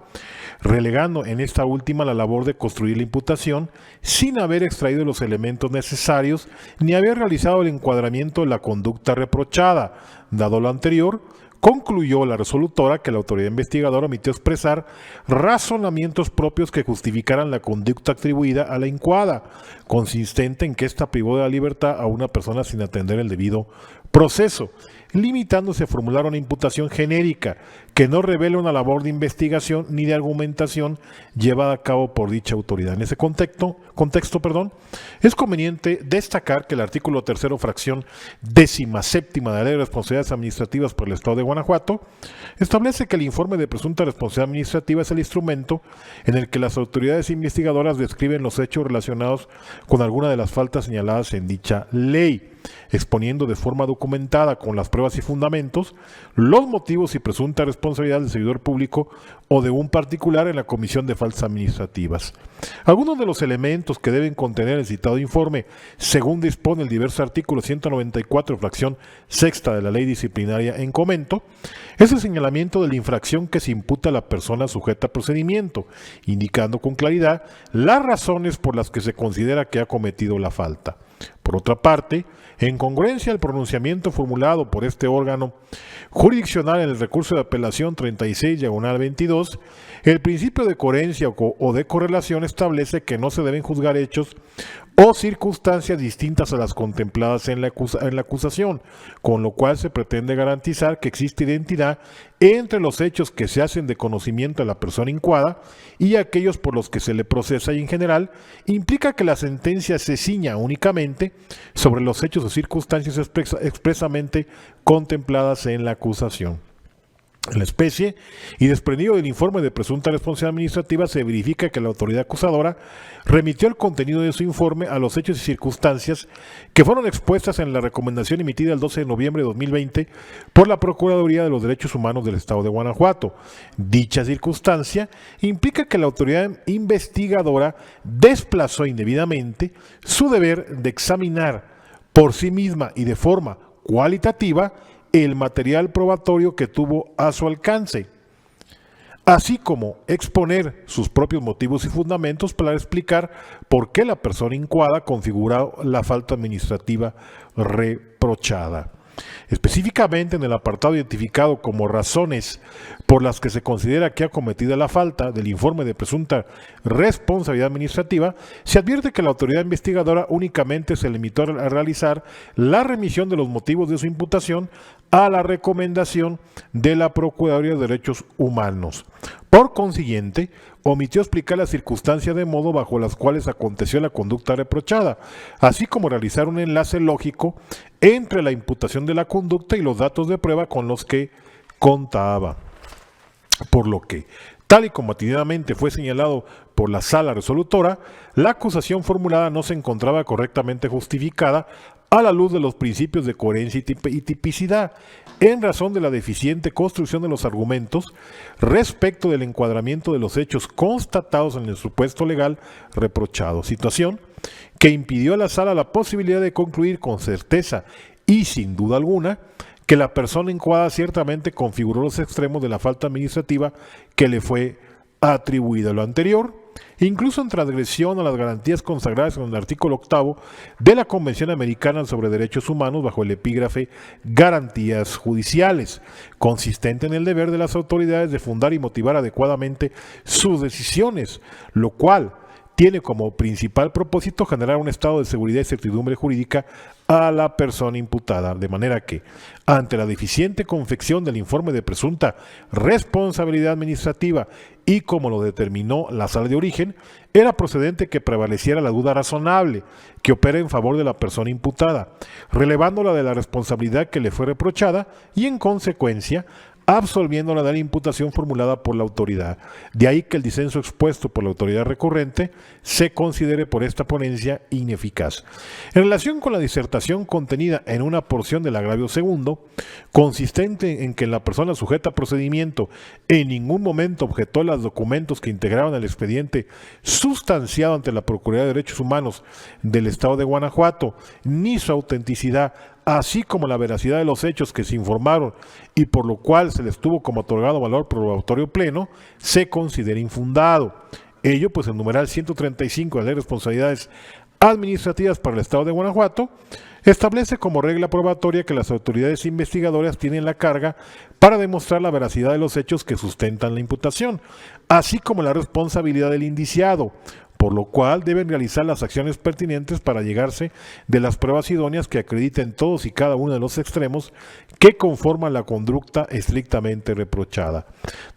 relegando en esta última la labor de construir la imputación sin haber extraído los elementos necesarios ni haber realizado el encuadramiento de la conducta reprochada. Dado lo anterior, concluyó la resolutora que la autoridad investigadora omitió expresar razonamientos propios que justificaran la conducta atribuida a la incoada, consistente en que ésta privó de la libertad a una persona sin atender el debido proceso, limitándose a formular una imputación genérica que no revela una labor de investigación ni de argumentación llevada a cabo por dicha autoridad. En ese contexto, es conveniente destacar que el artículo 3º, fracción 17ª de la Ley de Responsabilidades Administrativas por el Estado de Guanajuato establece que el informe de presunta responsabilidad administrativa es el instrumento en el que las autoridades investigadoras describen los hechos relacionados con alguna de las faltas señaladas en dicha ley. exponiendo de forma documentada con las pruebas y fundamentos los motivos y presunta responsabilidad del servidor público o de un particular en la comisión de faltas administrativas. Algunos de los elementos que deben contener el citado informe, según dispone el diverso artículo 194, fracción sexta de la ley disciplinaria en comento, es el señalamiento de la infracción que se imputa a la persona sujeta a procedimiento, indicando con claridad las razones por las que se considera que ha cometido la falta. Por otra parte, en congruencia al pronunciamiento formulado por este órgano jurisdiccional en el recurso de apelación 36/22, el principio de coherencia o de correlación establece que no se deben juzgar hechos o circunstancias distintas a las contempladas en la acusación, con lo cual se pretende garantizar que existe identidad entre los hechos que se hacen de conocimiento a la persona incuada y aquellos por los que se le procesa, y en general implica que la sentencia se ciña únicamente sobre los hechos o circunstancias expresamente contempladas en la acusación. En la especie, y desprendido del informe de presunta responsabilidad administrativa, se verifica que la autoridad acusadora remitió el contenido de su informe a los hechos y circunstancias que fueron expuestas en la recomendación emitida el 12 de noviembre de 2020 por la Procuraduría de los Derechos Humanos del Estado de Guanajuato. Dicha circunstancia implica que la autoridad investigadora desplazó indebidamente su deber de examinar por sí misma y de forma cualitativa el material probatorio que tuvo a su alcance, así como exponer sus propios motivos y fundamentos para explicar por qué la persona incuada configura la falta administrativa reprochada. Específicamente en el apartado identificado como razones por las que se considera que ha cometido la falta del informe de presunta responsabilidad administrativa, se advierte que la autoridad investigadora únicamente se limitó a realizar la remisión de los motivos de su imputación a la recomendación de la Procuraduría de Derechos Humanos. Por consiguiente, omitió explicar las circunstancias de modo bajo las cuales aconteció la conducta reprochada, así como realizar un enlace lógico entre la imputación de la conducta y los datos de prueba con los que contaba. Por lo que, tal y como atididamente fue señalado por la sala resolutora, la acusación formulada no se encontraba correctamente justificada a la luz de los principios de coherencia y tipicidad, en razón de la deficiente construcción de los argumentos respecto del encuadramiento de los hechos constatados en el supuesto legal reprochado, situación que impidió a la sala la posibilidad de concluir con certeza y sin duda alguna que la persona incuada ciertamente configuró los extremos de la falta administrativa que le fue atribuida. Lo anterior, incluso en transgresión a las garantías consagradas en el artículo 8 de la Convención Americana sobre Derechos Humanos bajo el epígrafe Garantías Judiciales, consistente en el deber de las autoridades de fundar y motivar adecuadamente sus decisiones, lo cual tiene como principal propósito generar un estado de seguridad y certidumbre jurídica a la persona imputada, de manera que, ante la deficiente confección del informe de presunta responsabilidad administrativa y como lo determinó la sala de origen, era procedente que prevaleciera la duda razonable que opera en favor de la persona imputada, relevándola de la responsabilidad que le fue reprochada y, en consecuencia, absolviéndola de la imputación formulada por la autoridad. De ahí que el disenso expuesto por la autoridad recurrente se considere por esta ponencia ineficaz. En relación con la disertación contenida en una porción del agravio segundo, consistente en que la persona sujeta a procedimiento en ningún momento objetó los documentos que integraban el expediente sustanciado ante la Procuraduría de Derechos Humanos del Estado de Guanajuato, ni su autenticidad, así como la veracidad de los hechos que se informaron y por lo cual se les tuvo como otorgado valor probatorio pleno, se considera infundado. Ello, pues el numeral 135 de la Ley de Responsabilidades Administrativas para el Estado de Guanajuato establece como regla probatoria que las autoridades investigadoras tienen la carga para demostrar la veracidad de los hechos que sustentan la imputación, así como la responsabilidad del indiciado, por lo cual deben realizar las acciones pertinentes para llegarse de las pruebas idóneas que acrediten todos y cada uno de los extremos que conforman la conducta estrictamente reprochada.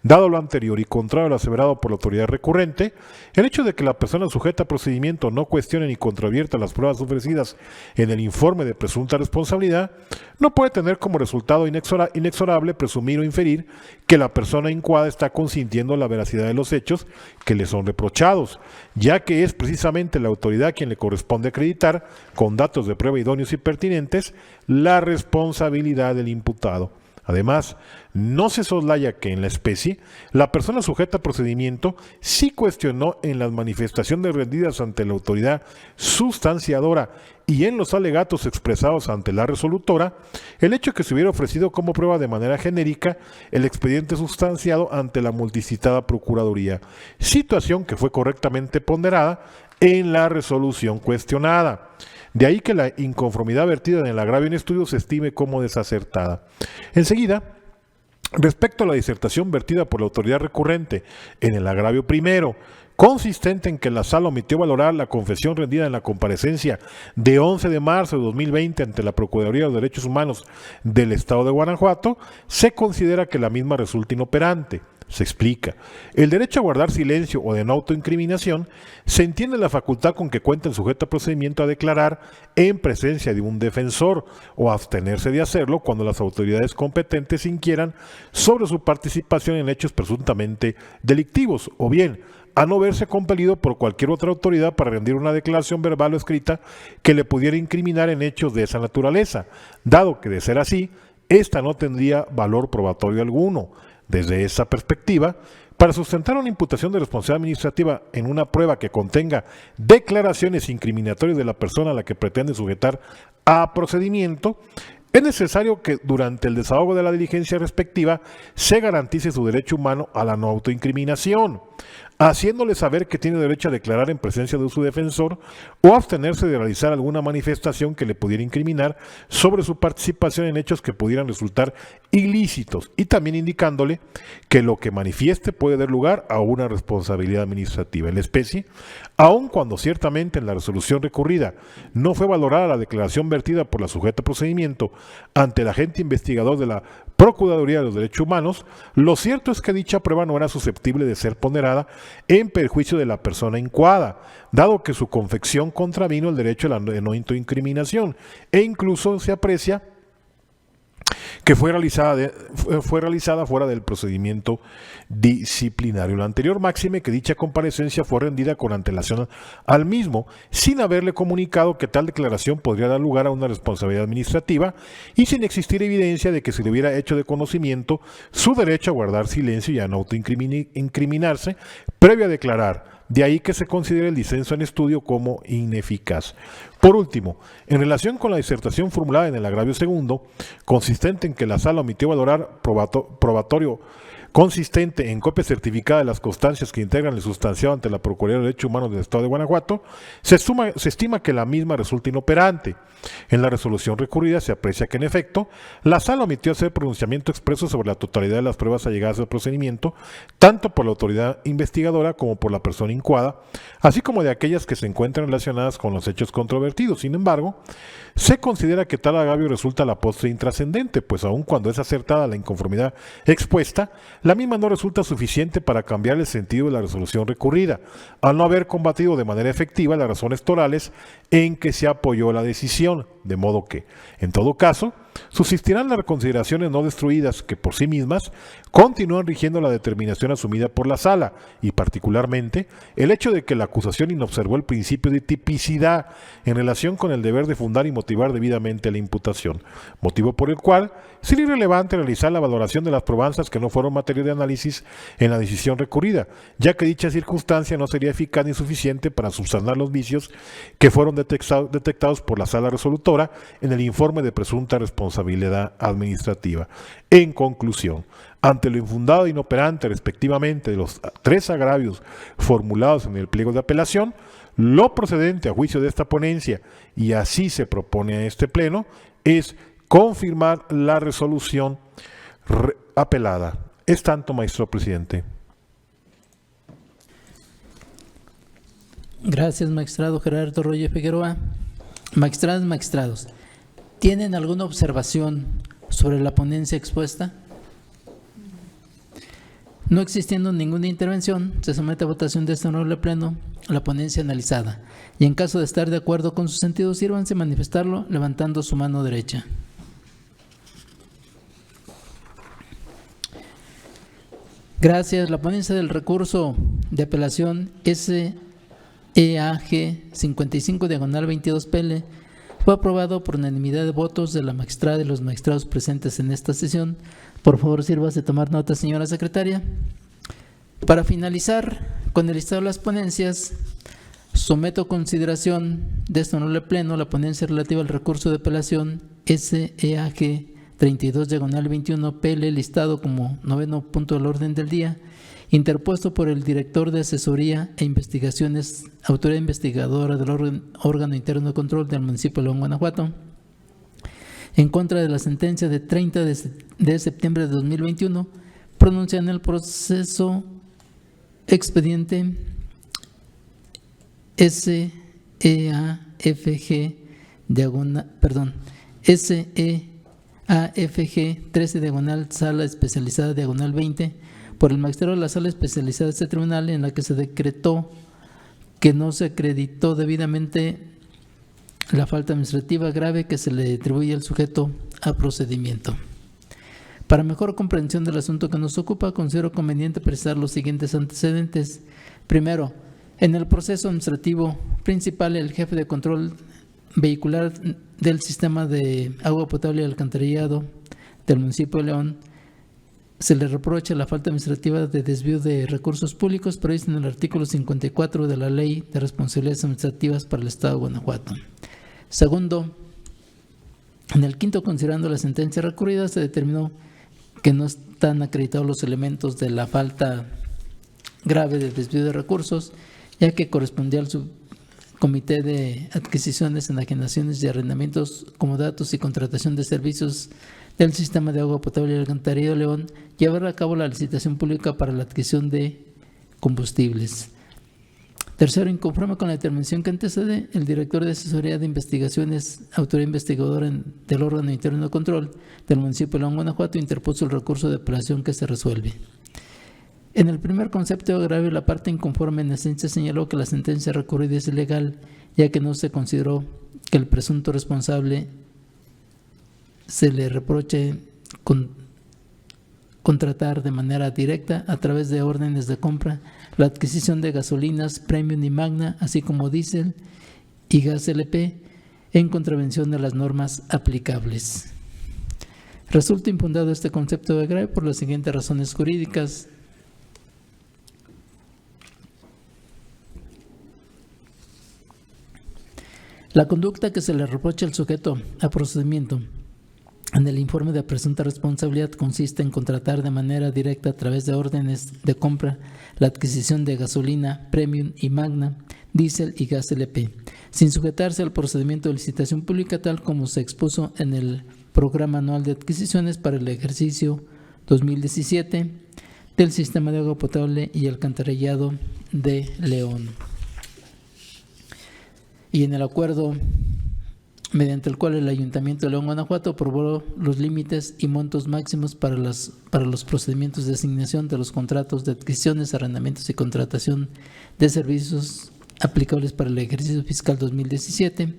Dado lo anterior y contrario a lo aseverado por la autoridad recurrente, el hecho de que la persona sujeta a procedimiento no cuestione ni contravierta las pruebas ofrecidas en el informe de presunta responsabilidad no puede tener como resultado inexorable presumir o inferir que la persona incoada está consintiendo la veracidad de los hechos que le son reprochados, ya que es precisamente la autoridad quien le corresponde acreditar, con datos de prueba idóneos y pertinentes, la responsabilidad del imputado. Además, no se soslaya que en la especie, la persona sujeta a procedimiento sí cuestionó en las manifestaciones rendidas ante la autoridad sustanciadora y en los alegatos expresados ante la resolutora, el hecho que se hubiera ofrecido como prueba de manera genérica el expediente sustanciado ante la multicitada Procuraduría, situación que fue correctamente ponderada en la resolución cuestionada. De ahí que la inconformidad vertida en el agravio en estudio se estime como desacertada. Enseguida, respecto a la disertación vertida por la autoridad recurrente en el agravio primero, consistente en que la sala omitió valorar la confesión rendida en la comparecencia de 11 de marzo de 2020 ante la Procuraduría de los Derechos Humanos del Estado de Guanajuato, se considera que la misma resulta inoperante. Se explica. El derecho a guardar silencio o de no autoincriminación se entiende la facultad con que cuenta el sujeto a procedimiento a declarar en presencia de un defensor o abstenerse de hacerlo cuando las autoridades competentes inquieran sobre su participación en hechos presuntamente delictivos, o bien a no verse compelido por cualquier otra autoridad para rendir una declaración verbal o escrita que le pudiera incriminar en hechos de esa naturaleza, dado que de ser así, ésta no tendría valor probatorio alguno. Desde esa perspectiva, para sustentar una imputación de responsabilidad administrativa en una prueba que contenga declaraciones incriminatorias de la persona a la que pretende sujetar a procedimiento, es necesario que durante el desahogo de la diligencia respectiva se garantice su derecho humano a la no autoincriminación, haciéndole saber que tiene derecho a declarar en presencia de su defensor o abstenerse de realizar alguna manifestación que le pudiera incriminar sobre su participación en hechos que pudieran resultar ilícitos, y también indicándole que lo que manifieste puede dar lugar a una responsabilidad administrativa en la especie, aun cuando ciertamente en la resolución recurrida no fue valorada la declaración vertida por la sujeta a procedimiento ante el agente investigador de la Procuraduría de los Derechos Humanos. Lo cierto es que dicha prueba no era susceptible de ser ponderada en perjuicio de la persona incoada, dado que su confección contravino el derecho a la no autoincriminación, e incluso se aprecia que fue realizada fuera del procedimiento disciplinario. Lo anterior máxime que dicha comparecencia fue rendida con antelación al mismo, sin haberle comunicado que tal declaración podría dar lugar a una responsabilidad administrativa y sin existir evidencia de que se le hubiera hecho de conocimiento su derecho a guardar silencio y a no autoincriminarse previo a declarar. De ahí que se considere el disenso en estudio como ineficaz. Por último, en relación con la disertación formulada en el agravio segundo, consistente en que la sala omitió valorar probatorio consistente en copia certificada de las constancias que integran el sustanciado ante la Procuraduría de Derechos Humanos del Estado de Guanajuato, se estima que la misma resulta inoperante. En la resolución recurrida se aprecia que, en efecto, la sala omitió hacer pronunciamiento expreso sobre la totalidad de las pruebas allegadas al procedimiento, tanto por la autoridad investigadora como por la persona incoada, así como de aquellas que se encuentran relacionadas con los hechos controvertidos. Sin embargo, se considera que tal agravio resulta a la postre intrascendente, pues aun cuando es acertada la inconformidad expuesta, la misma no resulta suficiente para cambiar el sentido de la resolución recurrida, al no haber combatido de manera efectiva las razones torales en que se apoyó la decisión, de modo que, en todo caso, subsistirán las consideraciones no destruidas que por sí mismas continúan rigiendo la determinación asumida por la sala, y particularmente el hecho de que la acusación inobservó el principio de tipicidad en relación con el deber de fundar y motivar debidamente la imputación, motivo por el cual sería irrelevante realizar la valoración de las probanzas que no fueron materia de análisis en la decisión recurrida, ya que dicha circunstancia no sería eficaz ni suficiente para subsanar los vicios que fueron detectados por la sala resolutora en el informe de presunta responsabilidad administrativa. En conclusión, ante lo infundado e inoperante respectivamente de los 3 agravios formulados en el pliego de apelación, lo procedente a juicio de esta ponencia, y así se propone a este pleno, es confirmar la resolución apelada. Es tanto, maestro presidente. Gracias, magistrado Gerardo Royo Figueroa. Magistradas, magistrados, ¿tienen alguna observación sobre la ponencia expuesta? No existiendo ninguna intervención, se somete a votación de este honorable pleno la ponencia analizada, y en caso de estar de acuerdo con su sentido, sírvanse a manifestarlo levantando su mano derecha. Gracias. La ponencia del recurso de apelación SEAG 55/22PL fue aprobado por unanimidad de votos de la magistrada y los magistrados presentes en esta sesión. Por favor, sírvase tomar nota, señora secretaria. Para finalizar con el listado de las ponencias, someto a consideración de este honorable pleno la ponencia relativa al recurso de apelación SEAG 32/21PL, listado como 9º punto del orden del día, interpuesto por el director de Asesoría e Investigaciones, autoridad investigadora del órgano interno de control del municipio de León, Guanajuato, en contra de la sentencia de 30 de septiembre de 2021, pronunciada en el proceso expediente SEAFG 13 sala especializada -20 por el magistrado de la sala especializada de este tribunal, en la que se decretó que no se acreditó debidamente la falta administrativa grave que se le atribuye al sujeto a procedimiento. Para mejor comprensión del asunto que nos ocupa, considero conveniente precisar los siguientes antecedentes. Primero, en el proceso administrativo principal, el jefe de control vehicular del sistema de agua potable y alcantarillado del municipio de León se le reprocha la falta administrativa de desvío de recursos públicos prevista en el artículo 54 de la Ley de Responsabilidades Administrativas para el Estado de Guanajuato. Segundo, en el quinto, considerando la sentencia recurrida, se determinó que no están acreditados los elementos de la falta grave de desvío de recursos, ya que correspondía al subcomité de adquisiciones, enajenaciones y arrendamientos, comodatos y contratación de servicios del sistema de agua potable y alcantarillado de León llevar a cabo la licitación pública para la adquisición de combustibles. Tercero, inconforme con la determinación que antecede, el director de Asesoría de Investigaciones, autoridad investigadora del órgano interno de control del municipio de León, Guanajuato, interpuso el recurso de apelación que se resuelve. En el primer concepto de agravio, la parte inconforme en esencia señaló que la sentencia recurrida es ilegal, ya que no se consideró que el presunto responsable se le reproche contratar de manera directa a través de órdenes de compra la adquisición de gasolinas Premium y Magna, así como diésel y gas LP, en contravención de las normas aplicables. Resulta infundado este concepto de agravio por las siguientes razones jurídicas. La conducta que se le reprocha al sujeto a procedimiento en el informe de presunta responsabilidad consiste en contratar de manera directa a través de órdenes de compra la adquisición de gasolina Premium y Magna, diésel y gas LP, sin sujetarse al procedimiento de licitación pública tal como se expuso en el Programa Anual de Adquisiciones para el ejercicio 2017 del Sistema de Agua Potable y Alcantarillado de León. Y en el acuerdo mediante el cual el Ayuntamiento de León, Guanajuato, aprobó los límites y montos máximos para los procedimientos de asignación de los contratos de adquisiciones, arrendamientos y contratación de servicios aplicables para el ejercicio fiscal 2017.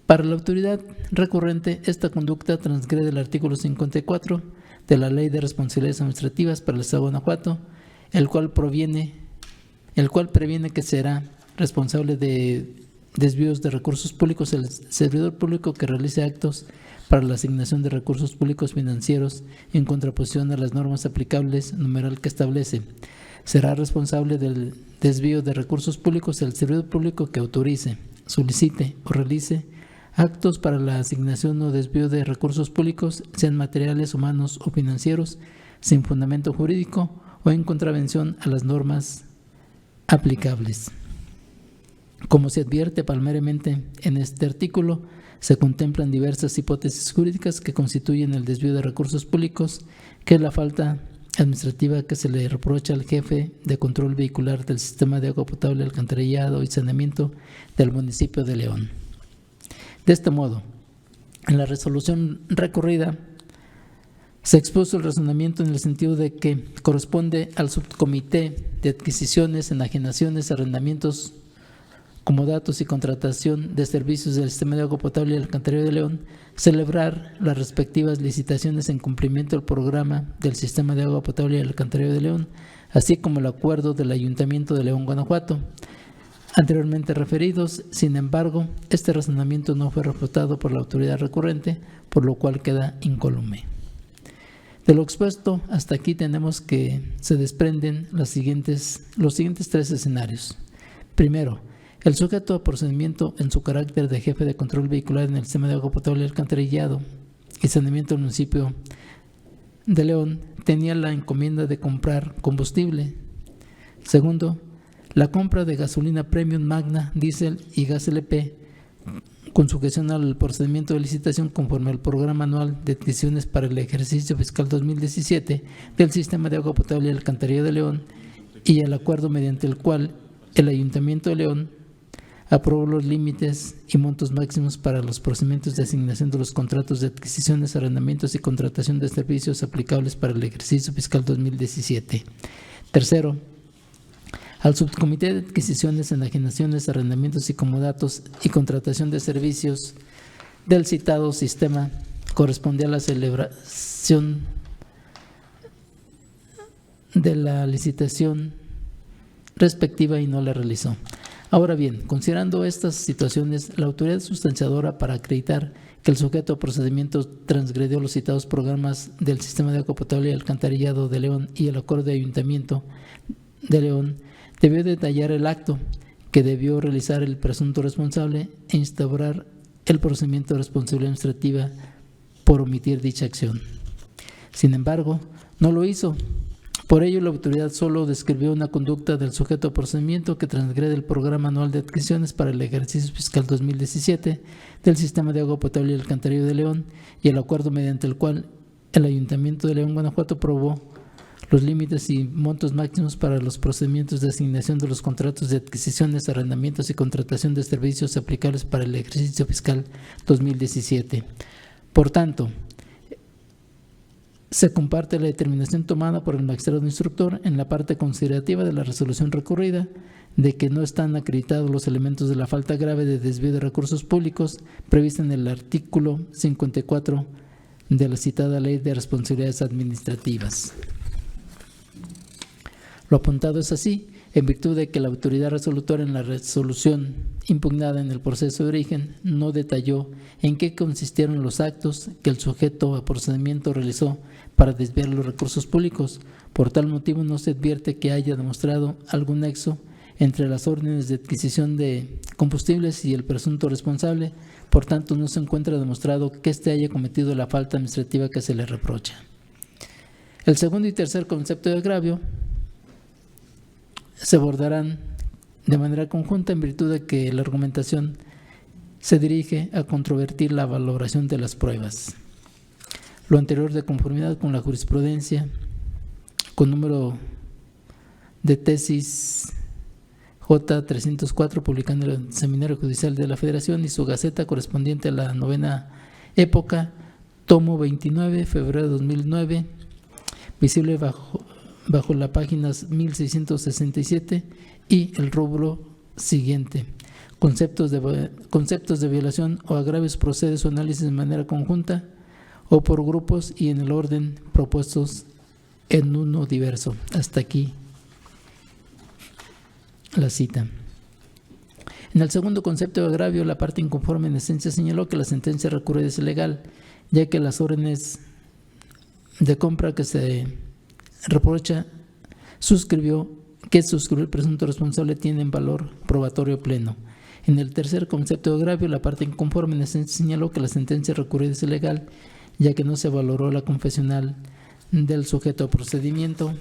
Para la autoridad recurrente, esta conducta transgrede el artículo 54 de la Ley de Responsabilidades Administrativas para el Estado de Guanajuato, el cual previene que será responsable de desvíos de recursos públicos el servidor público que realice actos para la asignación de recursos públicos financieros en contraposición a las normas aplicables, numeral que establece. Será responsable del desvío de recursos públicos el servidor público que autorice, solicite o realice actos para la asignación o desvío de recursos públicos, sean materiales, humanos o financieros, sin fundamento jurídico o en contravención a las normas aplicables. Como se advierte palmeramente en este artículo, se contemplan diversas hipótesis jurídicas que constituyen el desvío de recursos públicos, que es la falta administrativa que se le reprocha al jefe de control vehicular del sistema de agua potable, alcantarillado y saneamiento del municipio de León. De este modo, en la resolución recurrida, se expuso el razonamiento en el sentido de que corresponde al subcomité de adquisiciones, enajenaciones, arrendamientos, comodatos y contratación de servicios del Sistema de Agua Potable y Alcantarillado de León, celebrar las respectivas licitaciones en cumplimiento del programa del Sistema de Agua Potable y Alcantarillado de León, así como el acuerdo del Ayuntamiento de León, Guanajuato, anteriormente referidos. Sin embargo, este razonamiento no fue refutado por la autoridad recurrente, por lo cual queda incólume. De lo expuesto, hasta aquí tenemos que se desprenden los siguientes 3 escenarios. Primero, el sujeto a procedimiento en su carácter de jefe de control vehicular en el Sistema de Agua Potable y Alcantarillado y saneamiento del municipio de León tenía la encomienda de comprar combustible. Segundo, la compra de gasolina Premium Magna, Diesel y Gas LP con sujeción al procedimiento de licitación conforme al Programa Anual de Adquisiciones para el ejercicio fiscal 2017 del Sistema de Agua Potable y Alcantarillado de León y el acuerdo mediante el cual el Ayuntamiento de León aprobó los límites y montos máximos para los procedimientos de asignación de los contratos de adquisiciones, arrendamientos y contratación de servicios aplicables para el ejercicio fiscal 2017. Tercero, al Subcomité de Adquisiciones, Enajenaciones, Arrendamientos y Comodatos y Contratación de Servicios del citado sistema corresponde a la celebración de la licitación respectiva y no la realizó. Ahora bien, considerando estas situaciones, la autoridad sustanciadora para acreditar que el sujeto a procedimiento transgredió los citados programas del Sistema de Agua Potable y Alcantarillado de León y el acuerdo de Ayuntamiento de León, debió detallar el acto que debió realizar el presunto responsable e instaurar el procedimiento de responsabilidad administrativa por omitir dicha acción. Sin embargo, no lo hizo. Por ello, la autoridad solo describió una conducta del sujeto a procedimiento que transgrede el Programa Anual de Adquisiciones para el ejercicio fiscal 2017 del Sistema de Agua Potable y Alcantarillado de León y el acuerdo mediante el cual el Ayuntamiento de León, Guanajuato, aprobó los límites y montos máximos para los procedimientos de asignación de los contratos de adquisiciones, arrendamientos y contratación de servicios aplicables para el ejercicio fiscal 2017. Por tanto, se comparte la determinación tomada por el magistrado instructor en la parte considerativa de la resolución recurrida de que no están acreditados los elementos de la falta grave de desvío de recursos públicos prevista en el artículo 54 de la citada Ley de Responsabilidades Administrativas. Lo apuntado es así, en virtud de que la autoridad resolutora en la resolución impugnada en el proceso de origen no detalló en qué consistieron los actos que el sujeto a procedimiento realizó para desviar los recursos públicos. Por tal motivo no se advierte que haya demostrado algún nexo entre las órdenes de adquisición de combustibles y el presunto responsable. Por tanto, no se encuentra demostrado que éste haya cometido la falta administrativa que se le reprocha. El segundo y tercer concepto de agravio se abordarán de manera conjunta en virtud de que la argumentación se dirige a controvertir la valoración de las pruebas. Lo anterior de conformidad con la jurisprudencia, con número de tesis J304, publicando en el Seminario Judicial de la Federación y su Gaceta correspondiente a la 9ª época, tomo 29, febrero de 2009, visible bajo la página 1667 y el rubro siguiente. Conceptos de violación o agravios procede su análisis de manera conjunta o por grupos y en el orden propuestos en uno diverso. Hasta aquí la cita. En el segundo concepto de agravio, la parte inconforme en esencia señaló que la sentencia recurrida es ilegal, ya que las órdenes de compra que se reprocha suscribió el presunto responsable tienen valor probatorio pleno. En el tercer concepto de agravio, la parte inconforme en esencia señaló que la sentencia recurrida es ilegal, ya que no se valoró la confesional del sujeto a procedimiento.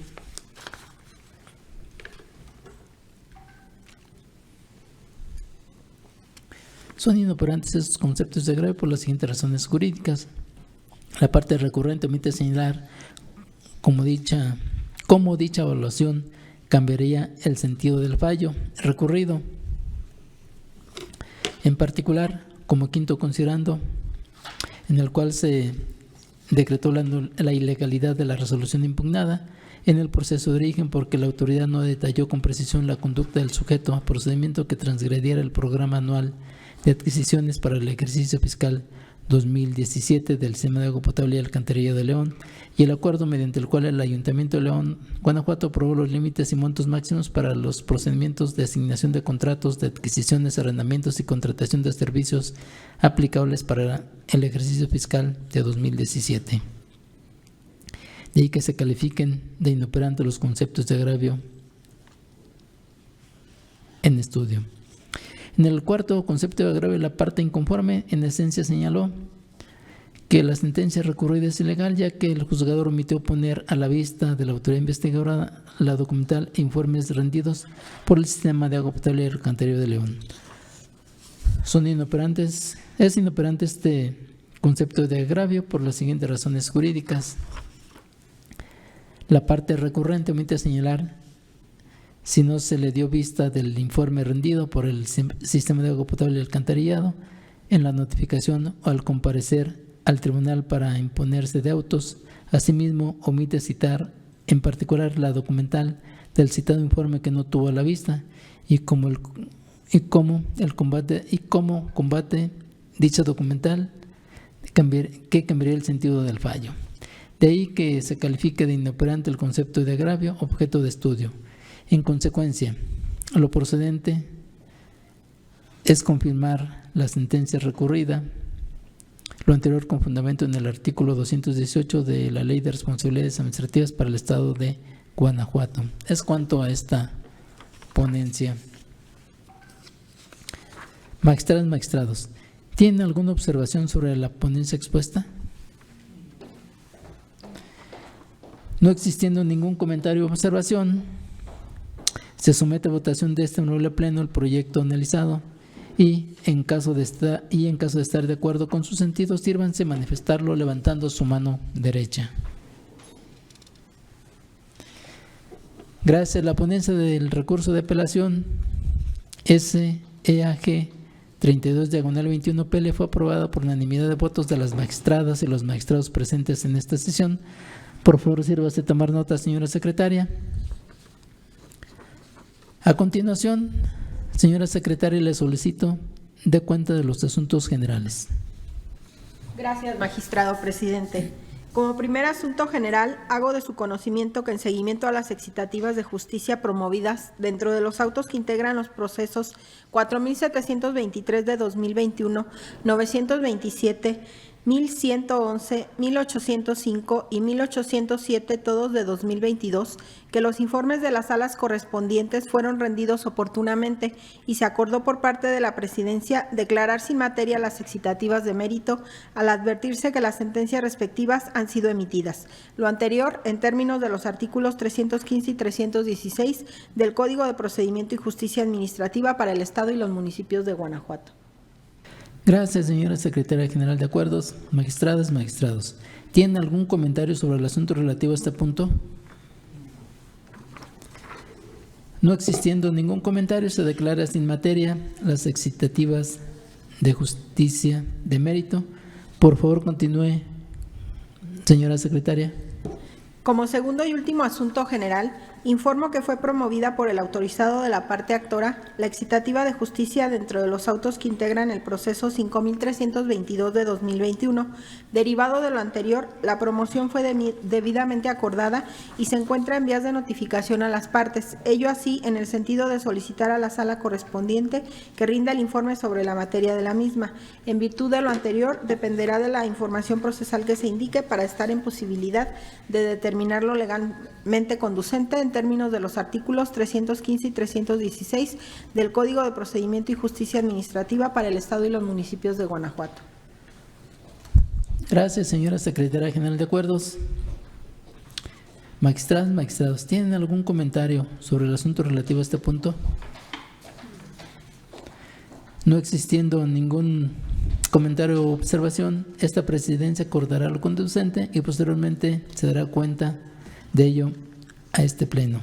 Son inoperantes estos conceptos de agravio por las siguientes razones jurídicas. La parte recurrente omite señalar cómo dicha evaluación cambiaría el sentido del fallo recurrido. En particular, como quinto considerando, en el cual se decretó la ilegalidad de la resolución impugnada, en el proceso de origen porque la autoridad no detalló con precisión la conducta del sujeto a procedimiento que transgrediera el programa anual de adquisiciones para el ejercicio fiscal 2017 del Sistema de Agua Potable y Alcantarillado de León y el acuerdo mediante el cual el Ayuntamiento de León, Guanajuato, aprobó los límites y montos máximos para los procedimientos de asignación de contratos, de adquisiciones, arrendamientos y contratación de servicios aplicables para el ejercicio fiscal de 2017. De ahí que se califiquen de inoperantes los conceptos de agravio en estudio. En el cuarto concepto de agravio, la parte inconforme en esencia señaló que la sentencia recurrida es ilegal, ya que el juzgador omitió poner a la vista de la autoridad investigadora la documental e informes rendidos por el Sistema de Agua Potable y Alcantarillado de León. Es inoperante este concepto de agravio por las siguientes razones jurídicas. La parte recurrente omite señalar si no se le dio vista del informe rendido por el Sistema de Agua Potable y Alcantarillado en la notificación o al comparecer al tribunal para imponerse de autos. Asimismo, omite citar en particular la documental del citado informe que no tuvo a la vista y cómo combate dicha documental que cambiaría el sentido del fallo. De ahí que se califique de inoperante el concepto de agravio objeto de estudio. En consecuencia, lo procedente es confirmar la sentencia recurrida, lo anterior con fundamento en el artículo 218 de la Ley de Responsabilidades Administrativas para el Estado de Guanajuato. Es cuanto a esta ponencia. Magistradas, magistrados, ¿tienen alguna observación sobre la ponencia expuesta? No existiendo ningún comentario o observación, se somete a votación de este honorable pleno el proyecto analizado y en caso de estar de acuerdo con su sentido, sírvanse manifestarlo levantando su mano derecha. Gracias a la ponencia del recurso de apelación SEAG 32/21 PL fue aprobada por unanimidad de votos de las magistradas y los magistrados presentes en esta sesión. Por favor, sírvase tomar nota, señora secretaria. A continuación, señora secretaria, le solicito dé cuenta de los asuntos generales. Gracias, magistrado presidente. Como primer asunto general, hago de su conocimiento que en seguimiento a las excitativas de justicia promovidas dentro de los autos que integran los procesos 4.723 de 2021, 927, 1111, 1805 y 1807, todos de 2022, que los informes de las salas correspondientes fueron rendidos oportunamente y se acordó por parte de la Presidencia declarar sin materia las excitativas de mérito al advertirse que las sentencias respectivas han sido emitidas. Lo anterior en términos de los artículos 315 y 316 del Código de Procedimiento y Justicia Administrativa para el Estado y los municipios de Guanajuato. Gracias, señora secretaria general de acuerdos. Magistradas, magistrados, ¿tienen algún comentario sobre el asunto relativo a este punto? No existiendo ningún comentario, se declara sin materia las excitativas de justicia de mérito. Por favor, continúe, señora secretaria. Como segundo y último asunto general, informo que fue promovida por el autorizado de la parte actora la excitativa de justicia dentro de los autos que integran el proceso 5.322 de 2021. Derivado de lo anterior, la promoción fue debidamente acordada y se encuentra en vías de notificación a las partes, ello así en el sentido de solicitar a la sala correspondiente que rinda el informe sobre la materia de la misma. En virtud de lo anterior, dependerá de la información procesal que se indique para estar en posibilidad de determinarlo legalmente conducente en términos de los artículos 315 y 316 del Código de Procedimiento y Justicia Administrativa para el Estado y los municipios de Guanajuato. Gracias, señora secretaria general de acuerdos. Magistradas, magistrados, ¿tienen algún comentario sobre el asunto relativo a este punto? No existiendo ningún comentario o observación, esta presidencia acordará lo conducente y posteriormente se dará cuenta de ello a este pleno.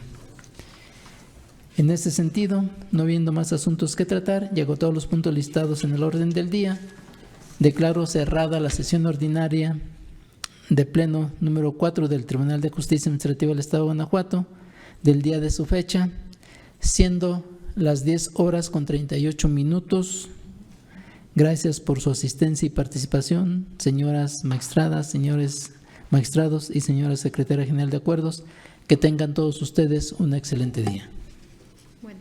En ese sentido, no habiendo más asuntos que tratar y agotados los puntos listados en el orden del día, declaro cerrada la sesión ordinaria de Pleno número 4 del Tribunal de Justicia Administrativa del Estado de Guanajuato del día de su fecha, siendo las 10:38. Gracias por su asistencia y participación, señoras magistradas, señores magistrados y señora secretaria general de acuerdos. Que tengan todos ustedes un excelente día. Bueno.